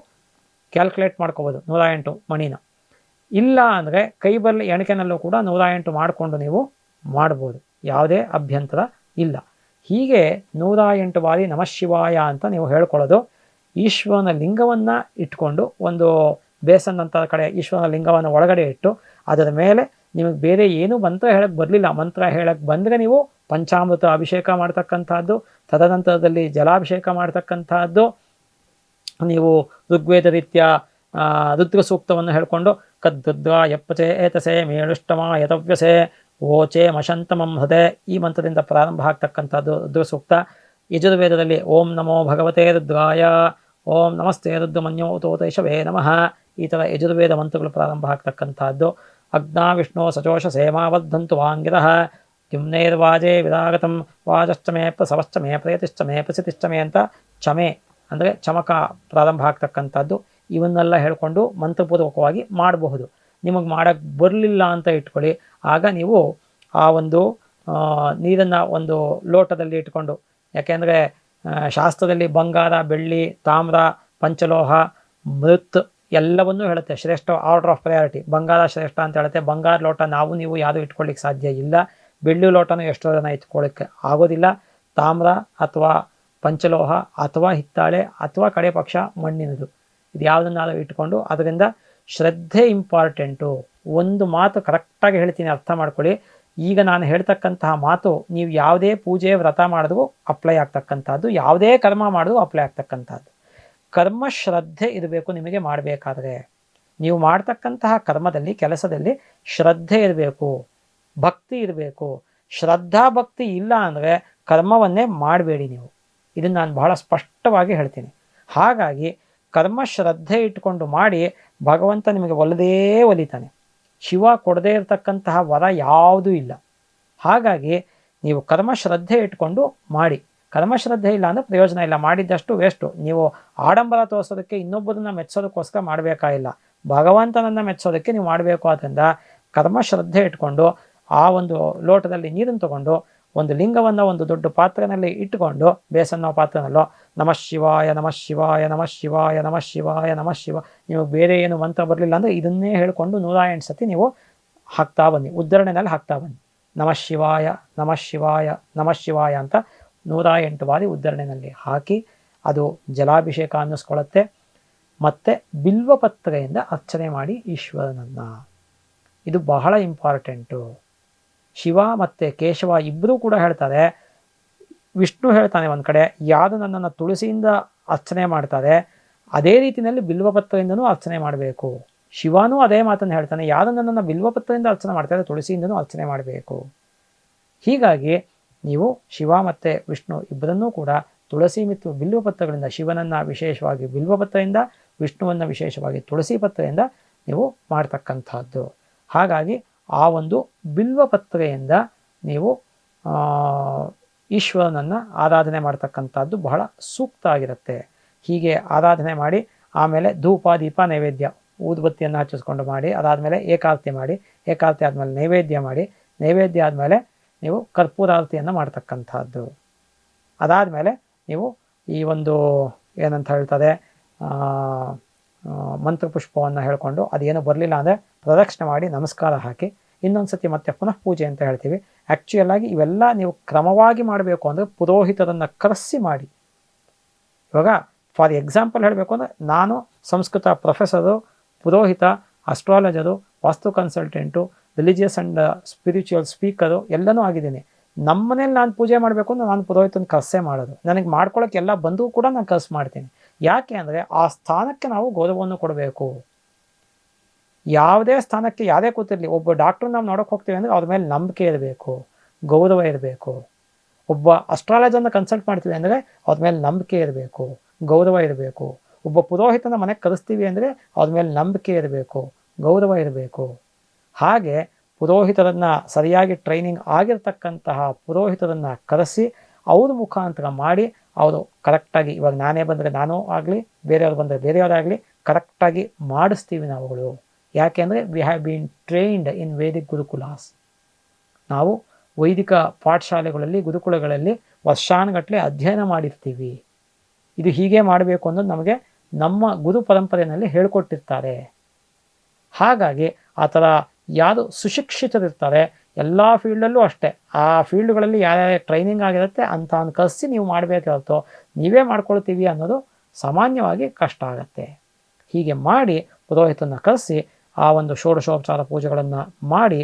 ಕ್ಯಾಲ್ಕುಲೇಟ್ ಮಾಡ್ಕೋಬೋದು 108 ಮಣಿನ. ಇಲ್ಲ ಅಂದರೆ ಕೈ ಬರಲಿ ಎಣಿಕೆನಲ್ಲೂ ಕೂಡ 108 ಮಾಡಿಕೊಂಡು ನೀವು ಮಾಡ್ಬೋದು, ಯಾವುದೇ ಅಭ್ಯಂತರ ಇಲ್ಲ. ಹೀಗೆ 108 ಬಾರಿ ನಮಃ ಶಿವಾಯ ಅಂತ ನೀವು ಹೇಳ್ಕೊಳ್ಳೋದು. ಈಶ್ವರನ ಲಿಂಗವನ್ನು ಇಟ್ಕೊಂಡು ಒಂದು ಬೇಸನ್ ಅಂತ ಕಡೆ ಈಶ್ವರನ ಲಿಂಗವನ್ನು ಒಳಗಡೆ ಇಟ್ಟು ಅದರ ಮೇಲೆ ನಿಮಗೆ ಬೇರೆ ಏನೂ ಮಂತ್ರ ಹೇಳಕ್ಕೆ ಬರಲಿಲ್ಲ, ಮಂತ್ರ ಹೇಳಕ್ಕೆ ಬಂದರೆ ನೀವು ಪಂಚಾಮೃತ ಅಭಿಷೇಕ ಮಾಡ್ತಕ್ಕಂಥದ್ದು, ತದನಂತರದಲ್ಲಿ ಜಲಾಭಿಷೇಕ ಮಾಡ್ತಕ್ಕಂಥದ್ದು, ನೀವು ಋಗ್ವೇದ ರೀತ್ಯ ರುದ್ರ ಸೂಕ್ತವನ್ನು ಹೇಳ್ಕೊಂಡು ಕದ್ರುದ್ರ ಯಪ್ಪಚೆ ಏತಸೆ ಮೇಳುಷ್ಟಮ ಯತವ್ಯಸೆ ಓಚೆ ಮಶಂತಮಂ ಹೃದೆ ಈ ಮಂತ್ರದಿಂದ ಪ್ರಾರಂಭ ಆಗ್ತಕ್ಕಂಥದ್ದು ರುದ್ರ ಸೂಕ್ತ. ಯಜುರ್ವೇದದಲ್ಲಿ ಓಂ ನಮೋ ಭಗವತೆ ರುದ್ರಾಯ, ಓಂ ನಮಸ್ತೆ ರುದ್ರಮನ್ಯೋತೋತೈಷವೇ ನಮಃ, ಈ ಥರ ಯಜುರ್ವೇದ ಮಂತ್ರಗಳು ಪ್ರಾರಂಭ ಆಗ್ತಕ್ಕಂಥದ್ದು. ಅಗ್ನಾ ವಿಷ್ಣು ಸಚೋಷ ಸೇಮಾವದ್ಧಂತು ವಾಂಗಿರಃ ಕಿಮ್ನೇರ್ವಾಜೆ ವಿರಾಗತಂ ವಾಜಶ್ಚಮೇ ಪ್ರಸವಶ್ಚಮೇ ಪ್ರೇತಿಶ್ಚಮೇ ಪ್ರಸಿತಿಶ್ಚಮೇ ಅಂತ ಚಮೆ ಅಂದರೆ ಚಮಕ ಪ್ರಾರಂಭ ಆಗ್ತಕ್ಕಂಥದ್ದು. ಇವನ್ನೆಲ್ಲ ಹೇಳ್ಕೊಂಡು ಮಂತ್ರಪೂರ್ವಕವಾಗಿ ಮಾಡಬಹುದು. ನಿಮಗೆ ಮಾಡೋಕ್ಕೆ ಬರಲಿಲ್ಲ ಅಂತ ಇಟ್ಕೊಳ್ಳಿ, ಆಗ ನೀವು ಆ ಒಂದು ನೀರನ್ನು ಒಂದು ಲೋಟದಲ್ಲಿ ಇಟ್ಕೊಂಡು, ಯಾಕೆಂದರೆ ಶಾಸ್ತ್ರದಲ್ಲಿ ಬಂಗಾರ, ಬೆಳ್ಳಿ, ತಾಮ್ರ, ಪಂಚಲೋಹ, ಮೃತ್ ಎಲ್ಲವನ್ನೂ ಹೇಳುತ್ತೆ. ಶ್ರೇಷ್ಠ ಆರ್ಡರ್ ಆಫ್ ಪ್ರಯಾರಿಟಿ, ಬಂಗಾರ ಶ್ರೇಷ್ಠ ಅಂತ ಹೇಳುತ್ತೆ. ಬಂಗಾರ ಲೋಟ ನೀವು ಯಾರೂ ಇಟ್ಕೊಳ್ಳಿಕ್ಕೆ ಸಾಧ್ಯ ಇಲ್ಲ. ಬೆಳ್ಳಿ ಲೋಟನೂ ಎಷ್ಟೋ ಜನ ಇಟ್ಕೊಳ್ಳಿಕ್ಕೆ ಆಗೋದಿಲ್ಲ. ತಾಮ್ರ ಅಥವಾ ಪಂಚಲೋಹ ಅಥವಾ ಹಿತ್ತಾಳೆ ಅಥವಾ ಕಡೆ ಪಕ್ಷ ಮಣ್ಣಿನದು, ಇದು ಯಾವುದನ್ನಾದರೂ ಇಟ್ಕೊಂಡು ಅದರಿಂದ ಶ್ರದ್ಧೆ ಇಂಪಾರ್ಟೆಂಟು. ಒಂದು ಮಾತು ಕರೆಕ್ಟಾಗಿ ಹೇಳ್ತೀನಿ, ಅರ್ಥ ಮಾಡ್ಕೊಳ್ಳಿ. ಈಗ ನಾನು ಹೇಳ್ತಕ್ಕಂತಹ ಮಾತು ನೀವು ಯಾವುದೇ ಪೂಜೆ ವ್ರತ ಮಾಡಿದ್ರೂ ಅಪ್ಲೈ ಆಗ್ತಕ್ಕಂಥದ್ದು, ಯಾವುದೇ ಕರ್ಮ ಮಾಡಿದ್ರೂ ಅಪ್ಲೈ ಆಗ್ತಕ್ಕಂಥದ್ದು. ಕರ್ಮ ಶ್ರದ್ಧೆ ಇರಬೇಕು ನಿಮಗೆ ಮಾಡಬೇಕಾದ್ರೆ. ನೀವು ಮಾಡ್ತಕ್ಕಂತಹ ಕರ್ಮದಲ್ಲಿ, ಕೆಲಸದಲ್ಲಿ ಶ್ರದ್ಧೆ ಇರಬೇಕು, ಭಕ್ತಿ ಇರಬೇಕು. ಶ್ರದ್ಧಾ ಭಕ್ತಿ ಇಲ್ಲ ಅಂದರೆ ಕರ್ಮವನ್ನೇ ಮಾಡಬೇಡಿ ನೀವು. ಇದನ್ನು ನಾನು ಬಹಳ ಸ್ಪಷ್ಟವಾಗಿ ಹೇಳ್ತೀನಿ. ಹಾಗಾಗಿ ಕರ್ಮ ಶ್ರದ್ಧೆ ಇಟ್ಕೊಂಡು ಮಾಡಿ, ಭಗವಂತ ನಿಮಗೆ ಒಲಿದೇ ಒಲಿತಾನೆ. ಶಿವ ಕೊಡದೇ ಇರತಕ್ಕಂತಹ ವರ ಯಾವುದೂ ಇಲ್ಲ. ಹಾಗಾಗಿ ನೀವು ಕರ್ಮ ಶ್ರದ್ಧೆ ಇಟ್ಕೊಂಡು ಮಾಡಿ. ಕರ್ಮಶ್ರದ್ಧೆ ಇಲ್ಲ ಅಂದರೆ ಪ್ರಯೋಜನ ಇಲ್ಲ, ಮಾಡಿದ್ದಷ್ಟು ವೇಸ್ಟು. ನೀವು ಆಡಂಬರ ತೋರಿಸೋದಕ್ಕೆ, ಇನ್ನೊಬ್ಬರನ್ನ ಮೆಚ್ಚೋದಕ್ಕೋಸ್ಕರ ಮಾಡಬೇಕಾಗಿಲ್ಲ, ಭಗವಂತನನ್ನು ಮೆಚ್ಚೋದಕ್ಕೆ ನೀವು ಮಾಡಬೇಕು. ಆದ್ದರಿಂದ ಕರ್ಮಶ್ರದ್ಧೆ ಇಟ್ಕೊಂಡು ಆ ಒಂದು ಲೋಟದಲ್ಲಿ ನೀರನ್ನು ತಗೊಂಡು ಒಂದು ಲಿಂಗವನ್ನು ಒಂದು ದೊಡ್ಡ ಪಾತ್ರೆಯಲ್ಲಿ ಇಟ್ಟುಕೊಂಡು, ಬೇಸನ್ನೋ ಪಾತ್ರೆನಲ್ಲೋ ನಮಃ ಶಿವಾಯ ನಮಃ ಶಿವಾಯ ನಮಃ ಶಿವಾಯ ನಮಃ ಶಿವಾಯ ನಮಃ ಶಿವ, ನಿಮಗೆ ಬೇರೆ ಏನು ಮಂತ್ರ ಬರಲಿಲ್ಲ ಅಂದರೆ ಇದನ್ನೇ ಹೇಳಿಕೊಂಡು 108 ಸತಿ ನೀವು ಹಾಕ್ತಾ ಬನ್ನಿ, ಉದ್ಧರಣೆಯಲ್ಲಿ ಹಾಕ್ತಾ ಬನ್ನಿ. ನಮಃ ಶಿವಾಯ ನಮಃ ಶಿವಾಯ ನಮಃ ಶಿವಾಯ ಅಂತ 108 ಬಾರಿ ಉದ್ಧರಣೆಯಲ್ಲಿ ಹಾಕಿ ಅದು ಜಲಾಭಿಷೇಕ ಅನ್ನಿಸ್ಕೊಳ್ಳುತ್ತೆ. ಮತ್ತು ಬಿಲ್ವಪತ್ರೆಯಿಂದ ಅರ್ಚನೆ ಮಾಡಿ ಈಶ್ವರನನ್ನು. ಇದು ಬಹಳ ಇಂಪಾರ್ಟೆಂಟು. ಶಿವ ಮತ್ತು ಕೇಶವ ಇಬ್ಬರೂ ಕೂಡ ಹೇಳ್ತಾರೆ. ವಿಷ್ಣು ಹೇಳ್ತಾನೆ ಒಂದು ಕಡೆ, ಯಾರು ನನ್ನನ್ನು ತುಳಸಿಯಿಂದ ಅರ್ಚನೆ ಮಾಡ್ತಾರೆ ಅದೇ ರೀತಿಯಲ್ಲಿ ಬಿಲ್ವಪತ್ರೆಯಿಂದನೂ ಅರ್ಚನೆ ಮಾಡಬೇಕು. ಶಿವನೂ ಅದೇ ಮಾತನ್ನು ಹೇಳ್ತಾನೆ, ಯಾರು ನನ್ನನ್ನು ಬಿಲ್ವಪತ್ರೆಯಿಂದ ಅರ್ಚನೆ ಮಾಡ್ತಾರೆ ತುಳಸಿಯಿಂದನೂ ಅರ್ಚನೆ ಮಾಡಬೇಕು. ಹೀಗಾಗಿ ನೀವು ಶಿವ ಮತ್ತು ವಿಷ್ಣು ಇಬ್ಬರನ್ನೂ ಕೂಡ ತುಳಸಿ ಮತ್ತು ಬಿಲ್ವಪತ್ರೆಗಳಿಂದ, ಶಿವನನ್ನು ವಿಶೇಷವಾಗಿ ಬಿಲ್ವಪತ್ರೆಯಿಂದ, ವಿಷ್ಣುವನ್ನು ವಿಶೇಷವಾಗಿ ತುಳಸಿ ಪತ್ರೆಯಿಂದ ನೀವು ಮಾಡ್ತಕ್ಕಂಥದ್ದು. ಹಾಗಾಗಿ ಆ ಒಂದು ಬಿಲ್ವಪತ್ರೆಯಿಂದ ನೀವು ಈಶ್ವರನನ್ನು ಆರಾಧನೆ ಮಾಡ್ತಕ್ಕಂಥದ್ದು ಬಹಳ ಸೂಕ್ತ ಆಗಿರುತ್ತೆ. ಹೀಗೆ ಆರಾಧನೆ ಮಾಡಿ ಆಮೇಲೆ ಧೂಪ ದೀಪ ನೈವೇದ್ಯ ಊದುಬತ್ತಿಯನ್ನು ಹಚ್ಚಿಸ್ಕೊಂಡು ಮಾಡಿ, ಅದಾದಮೇಲೆ ಏಕಾರತಿ ಮಾಡಿ, ಏಕಾರತಿ ಆದಮೇಲೆ ನೈವೇದ್ಯ ಮಾಡಿ, ನೈವೇದ್ಯ ಆದಮೇಲೆ ನೀವು ಕರ್ಪೂರಾರತಿಯನ್ನು ಮಾಡ್ತಕ್ಕಂಥದ್ದು. ಅದಾದಮೇಲೆ ನೀವು ಈ ಒಂದು ಏನಂತ ಹೇಳ್ತಾರೆ ಮಂತ್ರಪುಷ್ಪವನ್ನು ಹೇಳ್ಕೊಂಡು ಅದೇನು ಬರಲಿಲ್ಲ ಅಂದರೆ ಪ್ರದಕ್ಷಿಣೆ ಮಾಡಿ ನಮಸ್ಕಾರ ಹಾಕಿ ಇನ್ನೊಂದು ಸತಿ ಮತ್ತೆ ಪುನಃ ಪೂಜೆ ಅಂತ ಹೇಳ್ತೀವಿ. ಆ್ಯಕ್ಚುಯಲಾಗಿ ಇವೆಲ್ಲ ನೀವು ಕ್ರಮವಾಗಿ ಮಾಡಬೇಕು ಅಂದರೆ ಪುರೋಹಿತರನ್ನು ಕರೆಸಿ ಮಾಡಿ. ಇವಾಗ ಫಾರ್ ಎಕ್ಸಾಂಪಲ್ ಹೇಳಬೇಕು ಅಂದರೆ ನಾನು ಸಂಸ್ಕೃತ ಪ್ರೊಫೆಸರು, ಪುರೋಹಿತ, astrologer, vastu consultant, religious and spiritual speaker ಎಲ್ಲನೂ ಆಗಿದ್ದೀನಿ. ನಮ್ಮ ಮನೇಲಿ ನಾನು ಪೂಜೆ ಮಾಡಬೇಕು ಅಂದ್ರೆ ನಾನು ಪುರೋಹಿತನ ಕರ್ಸೇ ಮಾಡೋದು. ನನಗೆ ಮಾಡ್ಕೊಳ್ಳೋಕೆ ಎಲ್ಲ ಬಂದು ಕೂಡ ನಾನು ಕರ್ಸು ಮಾಡ್ತೀನಿ. ಯಾಕೆ ಅಂದರೆ ಆ ಸ್ಥಾನಕ್ಕೆ ನಾವು ಗೌರವವನ್ನು ಕೊಡಬೇಕು. ಯಾವುದೇ ಸ್ಥಾನಕ್ಕೆ ಯಾವುದೇ ಕೂತಿರಲಿ, ಒಬ್ಬ ಡಾಕ್ಟ್ರು ನಾವು ನೋಡೋಕೆ ಹೋಗ್ತೀವಿ ಅಂದರೆ ಅವ್ರ ಮೇಲೆ ನಂಬಿಕೆ ಇರಬೇಕು, ಗೌರವ ಇರಬೇಕು. ಒಬ್ಬ ಅಸ್ಟ್ರಾಲಜರ್ನ ಕನ್ಸಲ್ಟ್ ಮಾಡ್ತೀವಿ ಅಂದರೆ ಅವ್ರ ಮೇಲೆ ನಂಬಿಕೆ ಇರಬೇಕು, ಗೌರವ ಇರಬೇಕು. ಒಬ್ಬ ಪುರೋಹಿತನ ಮನೆಗೆ ಕರೆಸ್ತೀವಿ ಅಂದರೆ ಅವ್ರ ಮೇಲೆ ನಂಬಿಕೆ ಇರಬೇಕು, ಗೌರವ ಇರಬೇಕು. ಹಾಗೆ ಪುರೋಹಿತರನ್ನು ಸರಿಯಾಗಿ ಟ್ರೈನಿಂಗ್ ಆಗಿರ್ತಕ್ಕಂತಹ ಪುರೋಹಿತರನ್ನು ಕರೆಸಿ ಅವ್ರ ಮುಖಾಂತರ ಮಾಡಿ ಅವರು ಕರೆಕ್ಟಾಗಿ, ಇವಾಗ ನಾನೇ ಬಂದರೆ ನಾನೂ ಆಗಲಿ, ಬೇರೆಯವ್ರು ಬಂದರೆ ಬೇರೆಯವರಾಗಲಿ ಕರೆಕ್ಟಾಗಿ ಮಾಡಿಸ್ತೀವಿ ನಾವುಗಳು. ಯಾಕೆ ಅಂದರೆ we have been trained in Vedic gurukulas. ನಾವು ವೈದಿಕ ಪಾಠಶಾಲೆಗಳಲ್ಲಿ, ಗುರುಕುಲಗಳಲ್ಲಿ ವರ್ಷಾನುಗಟ್ಟಲೆ ಅಧ್ಯಯನ ಮಾಡಿರ್ತೀವಿ. ಇದು ಹೀಗೆ ಮಾಡಬೇಕು ಅನ್ನೋದು ನಮಗೆ ನಮ್ಮ ಗುರು ಪರಂಪರೆಯಲ್ಲಿ ಹೇಳ್ಕೊಟ್ಟಿರ್ತಾರೆ. ಹಾಗಾಗಿ ಆ ಥರ ಯಾರು ಸುಶಿಕ್ಷಿತರಿರ್ತಾರೆ ಎಲ್ಲ ಫೀಲ್ಡಲ್ಲೂ ಅಷ್ಟೇ, ಆ ಫೀಲ್ಡ್ಗಳಲ್ಲಿ ಯಾರ್ಯಾರ ಟ್ರೈನಿಂಗ್ ಆಗಿರುತ್ತೆ ಅಂಥವನ್ನು ಕರೆಸಿ ನೀವು ಮಾಡಬೇಕೇ ಹೊರತು ನೀವೇ ಮಾಡ್ಕೊಳ್ತೀವಿ ಅನ್ನೋದು ಸಾಮಾನ್ಯವಾಗಿ ಕಷ್ಟ ಆಗುತ್ತೆ. ಹೀಗೆ ಮಾಡಿ ಪುರೋಹಿತನ ಕರೆಸಿ ಆ ಒಂದು ಷೋಡಶೋಪಚಾರ ಪೂಜೆಗಳನ್ನು ಮಾಡಿ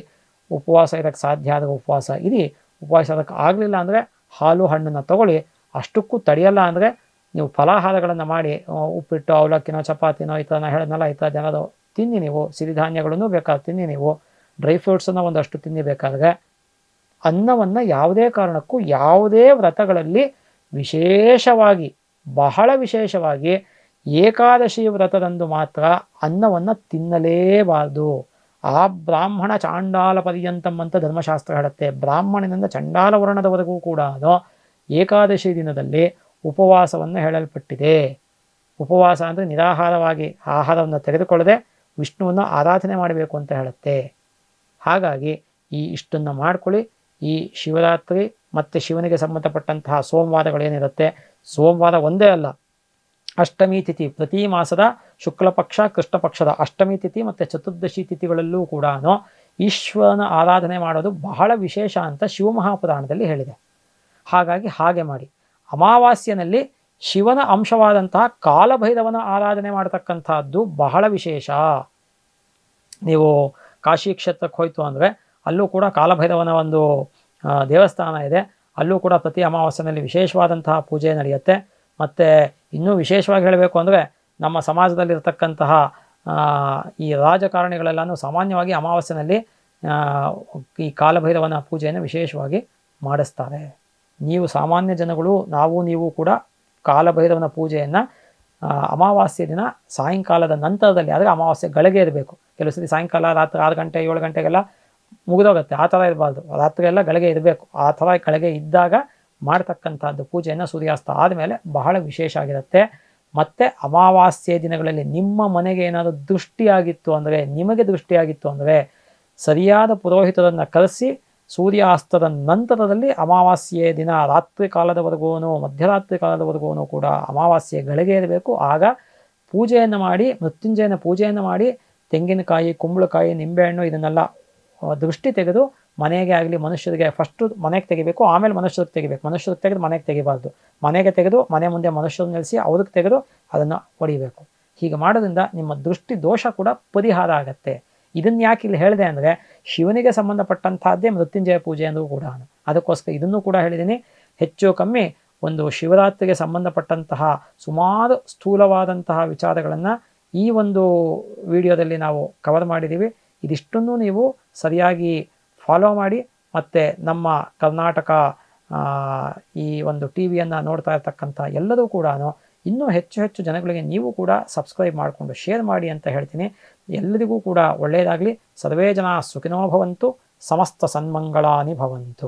ಉಪವಾಸ ಇರೋಕ್ಕೆ ಸಾಧ್ಯ ಆದಾಗ ಉಪವಾಸ ಇರಿ. ಉಪವಾಸ ಇರೋಕ್ಕೆ ಆಗಲಿಲ್ಲ ಅಂದರೆ ಹಾಲು ಹಣ್ಣನ್ನು ತಗೊಳ್ಳಿ. ಅಷ್ಟಕ್ಕೂ ತಡೆಯಲ್ಲ ಅಂದರೆ ನೀವು ಫಲಾಹಾರಗಳನ್ನು ಮಾಡಿ, ಉಪ್ಪಿಟ್ಟು, ಅವಲಕ್ಕಿನೋ, ಚಪಾತಿನೋ, ಈ ಥರ ನಾನು ಹೇಳಿದ್ನಲ್ಲ, ಈ ಥರ ಜನರು ತಿನ್ನಿ. ನೀವು ಸಿರಿಧಾನ್ಯಗಳನ್ನು ಬೇಕಾದ್ರೆ ತಿನ್ನಿ, ನೀವು ಡ್ರೈ ಫ್ರೂಟ್ಸನ್ನು ಒಂದಷ್ಟು ತಿನ್ನಿ. ಬೇಕಾದರೆ ಅನ್ನವನ್ನು ಯಾವುದೇ ಕಾರಣಕ್ಕೂ ಯಾವುದೇ ವ್ರತಗಳಲ್ಲಿ ವಿಶೇಷವಾಗಿ, ಬಹಳ ವಿಶೇಷವಾಗಿ ಏಕಾದಶಿ ವ್ರತದಂದು ಮಾತ್ರ ಅನ್ನವನ್ನು ತಿನ್ನಲೇಬಾರ್ದು. ಆ ಬ್ರಾಹ್ಮಣ ಚಾಂಡಾಲ ಪರ್ಯಂತಂ ಅಂತ ಧರ್ಮಶಾಸ್ತ್ರ ಹೇಳುತ್ತೆ. ಬ್ರಾಹ್ಮಣನಿಂದ ಚಂಡಾಲ ವರ್ಣದವರೆಗೂ ಕೂಡ ಏಕಾದಶಿ ದಿನದಲ್ಲಿ ಉಪವಾಸವನ್ನು ಹೇಳಲ್ಪಟ್ಟಿದೆ. ಉಪವಾಸ ಅಂದರೆ ನಿರಾಹಾರವಾಗಿ ಆಹಾರವನ್ನು ತೆಗೆದುಕೊಳ್ಳದೆ ವಿಷ್ಣುವನ್ನು ಆರಾಧನೆ ಮಾಡಬೇಕು ಅಂತ ಹೇಳುತ್ತೆ. ಹಾಗಾಗಿ ಇಷ್ಟನ್ನು ಮಾಡ್ಕೊಳ್ಳಿ. ಈ ಶಿವರಾತ್ರಿ ಮತ್ತು ಶಿವನಿಗೆ ಸಂಬಂಧಪಟ್ಟಂತಹ ಸೋಮವಾರಗಳೇನಿರುತ್ತೆ, ಸೋಮವಾರ ಒಂದೇ ಅಲ್ಲ, ಅಷ್ಟಮಿ ತಿಥಿ, ಪ್ರತಿ ಮಾಸದ ಶುಕ್ಲ ಪಕ್ಷ ಕೃಷ್ಣ ಪಕ್ಷದ ಅಷ್ಟಮಿ ತಿಥಿ ಮತ್ತು ಚತುರ್ದಶಿ ತಿಥಿಗಳಲ್ಲೂ ಕೂಡ ಈಶ್ವರನ ಆರಾಧನೆ ಮಾಡೋದು ಬಹಳ ವಿಶೇಷ ಅಂತ ಶಿವಮಹಾಪುರಾಣದಲ್ಲಿ ಹೇಳಿದೆ. ಹಾಗಾಗಿ ಹಾಗೆ ಮಾಡಿ. ಅಮಾವಾಸ್ಯನಲ್ಲಿ ಶಿವನ ಅಂಶವಾದಂತಹ ಕಾಲಭೈರವನ ಆರಾಧನೆ ಮಾಡತಕ್ಕಂಥದ್ದು ಬಹಳ ವಿಶೇಷ. ನೀವು ಕಾಶಿ ಕ್ಷೇತ್ರಕ್ಕೆ ಹೋಯ್ತು ಅಂದರೆ ಅಲ್ಲೂ ಕೂಡ ಕಾಲಭೈರವನ ಒಂದು ದೇವಸ್ಥಾನ ಇದೆ. ಅಲ್ಲೂ ಕೂಡ ಪ್ರತಿ ಅಮಾವಾಸ್ಯೆಯಲ್ಲಿ ವಿಶೇಷವಾದಂತಹ ಪೂಜೆ ನಡೆಯುತ್ತೆ. ಮತ್ತು ಇನ್ನೂ ವಿಶೇಷವಾಗಿ ಹೇಳಬೇಕು ಅಂದರೆ ನಮ್ಮ ಸಮಾಜದಲ್ಲಿರ್ತಕ್ಕಂತಹ ಈ ರಾಜಕಾರಣಿಗಳೆಲ್ಲನೂ ಸಾಮಾನ್ಯವಾಗಿ ಅಮಾವಾಸ್ಯೆಯಲ್ಲಿ ಈ ಕಾಲಭೈರವನ ಪೂಜೆಯನ್ನು ವಿಶೇಷವಾಗಿ ಮಾಡಿಸ್ತಾರೆ. ನೀವು ಸಾಮಾನ್ಯ ಜನಗಳು, ನೀವು ಕೂಡ ಕಾಲಭೈರವನ ಪೂಜೆಯನ್ನು ಅಮಾವಾಸ್ಯೆ ದಿನ ಸಾಯಂಕಾಲದ ನಂತರದಲ್ಲಿ, ಆದರೆ ಅಮಾವಾಸ್ಯೆ ಗಳಿಗೆ ಇರಬೇಕು. ಕೆಲವು ಸರಿ ಸಾಯಂಕಾಲ ರಾತ್ರಿ 6 ಗಂಟೆ 7 ಗಂಟೆಗೆಲ್ಲ ಮುಗಿದೋಗುತ್ತೆ. ಆ ಥರ ಇರಬಾರ್ದು, ರಾತ್ರಿ ಎಲ್ಲ ಗಳಿಗೆ ಇರಬೇಕು. ಆ ಥರ ಗಳಿಗೆ ಇದ್ದಾಗ ಮಾಡ್ತಕ್ಕಂಥದ್ದು ಪೂಜೆಯನ್ನು ಸೂರ್ಯಾಸ್ತ ಆದಮೇಲೆ ಬಹಳ ವಿಶೇಷ ಆಗಿರುತ್ತೆ. ಮತ್ತು ಅಮಾವಾಸ್ಯೆ ದಿನಗಳಲ್ಲಿ ನಿಮ್ಮ ಮನೆಗೆ ಏನಾದರೂ ದೃಷ್ಟಿಯಾಗಿತ್ತು ಅಂದರೆ, ನಿಮಗೆ ದೃಷ್ಟಿಯಾಗಿತ್ತು ಅಂದರೆ ಸರಿಯಾದ ಪುರೋಹಿತರನ್ನು ಕರೆಸಿ ಸೂರ್ಯಾಸ್ತದ ನಂತರದಲ್ಲಿ ಅಮಾವಾಸ್ಯೆ ದಿನ ರಾತ್ರಿ ಕಾಲದವರೆಗೂ, ಮಧ್ಯರಾತ್ರಿ ಕಾಲದವರೆಗೂ ಕೂಡ ಅಮಾವಾಸ್ಯೆ ಗಳಿಗೆ ಇರಬೇಕು. ಆಗ ಪೂಜೆಯನ್ನು ಮಾಡಿ, ಮೃತ್ಯುಂಜಯನ ಪೂಜೆಯನ್ನು ಮಾಡಿ, ತೆಂಗಿನಕಾಯಿ, ಕುಂಬಳಕಾಯಿ, ನಿಂಬೆಹಣ್ಣು ಇದನ್ನೆಲ್ಲ ದೃಷ್ಟಿ ತೆಗೆದು ಮನೆಗೆ ಆಗಲಿ ಮನುಷ್ಯರಿಗೆ ಫಸ್ಟು ಮನೆಗೆ ತೆಗಿಬೇಕು, ಆಮೇಲೆ ಮನುಷ್ಯರಿಗೆ ತೆಗಿಬೇಕು. ಮನುಷ್ಯರಿಗೆ ತೆಗೆದು ಮನೆಗೆ ತೆಗಿಬಾರ್ದು. ಮನೆಗೆ ತೆಗೆದು ಮನೆ ಮುಂದೆ ಮನುಷ್ಯರು ನಿಲ್ಲಿಸಿ ಅವ್ರಿಗೆ ತೆಗೆದು ಅದನ್ನು ಹೊಡಿಬೇಕು. ಹೀಗೆ ಮಾಡೋದ್ರಿಂದ ನಿಮ್ಮ ದೃಷ್ಟಿ ದೋಷ ಕೂಡ ಪರಿಹಾರ ಆಗತ್ತೆ. ಇದನ್ನು ಯಾಕೆ ಇಲ್ಲಿ ಹೇಳಿದೆ ಅಂದರೆ, ಶಿವನಿಗೆ ಸಂಬಂಧಪಟ್ಟಂತಹದ್ದೇ ಮೃತ್ಯುಂಜಯ ಪೂಜೆ ಅಂದರೂ ಕೂಡ ಅದಕ್ಕೋಸ್ಕರ ಇದನ್ನು ಕೂಡ ಹೇಳಿದ್ದೀನಿ. ಹೆಚ್ಚು ಕಮ್ಮಿ ಒಂದು ಶಿವರಾತ್ರಿಗೆ ಸಂಬಂಧಪಟ್ಟಂತಹ ಸುಮಾರು ಸ್ಥೂಲವಾದಂತಹ ವಿಚಾರಗಳನ್ನು ಈ ಒಂದು ವಿಡಿಯೋದಲ್ಲಿ ನಾವು ಕವರ್ ಮಾಡಿದ್ದೀವಿ. ಇದಿಷ್ಟನ್ನು ನೀವು ಸರಿಯಾಗಿ ಫಾಲೋ ಮಾಡಿ. ಮತ್ತು ನಮ್ಮ ಕರ್ನಾಟಕ ಈ ಒಂದು ಟಿವಿಯನ್ನು ನೋಡ್ತಾ ಇರ್ತಕ್ಕಂಥ ಎಲ್ಲರೂ ಕೂಡ ಇನ್ನೂ ಹೆಚ್ಚು ಹೆಚ್ಚು ಜನಗಳಿಗೆ ನೀವು ಕೂಡ ಸಬ್ಸ್ಕ್ರೈಬ್ ಮಾಡಿಕೊಂಡು ಶೇರ್ ಮಾಡಿ ಅಂತ ಹೇಳ್ತೀನಿ. ಎಲ್ಲರಿಗೂ ಕೂಡ ಒಳ್ಳೆಯದಾಗಲಿ. ಸರ್ವೇ ಜನ ಸುಖಿನೋ ಭವಂತು, ಸಮಸ್ತ ಸನ್ಮಂಗಳಾನಿ ಭವಂತು.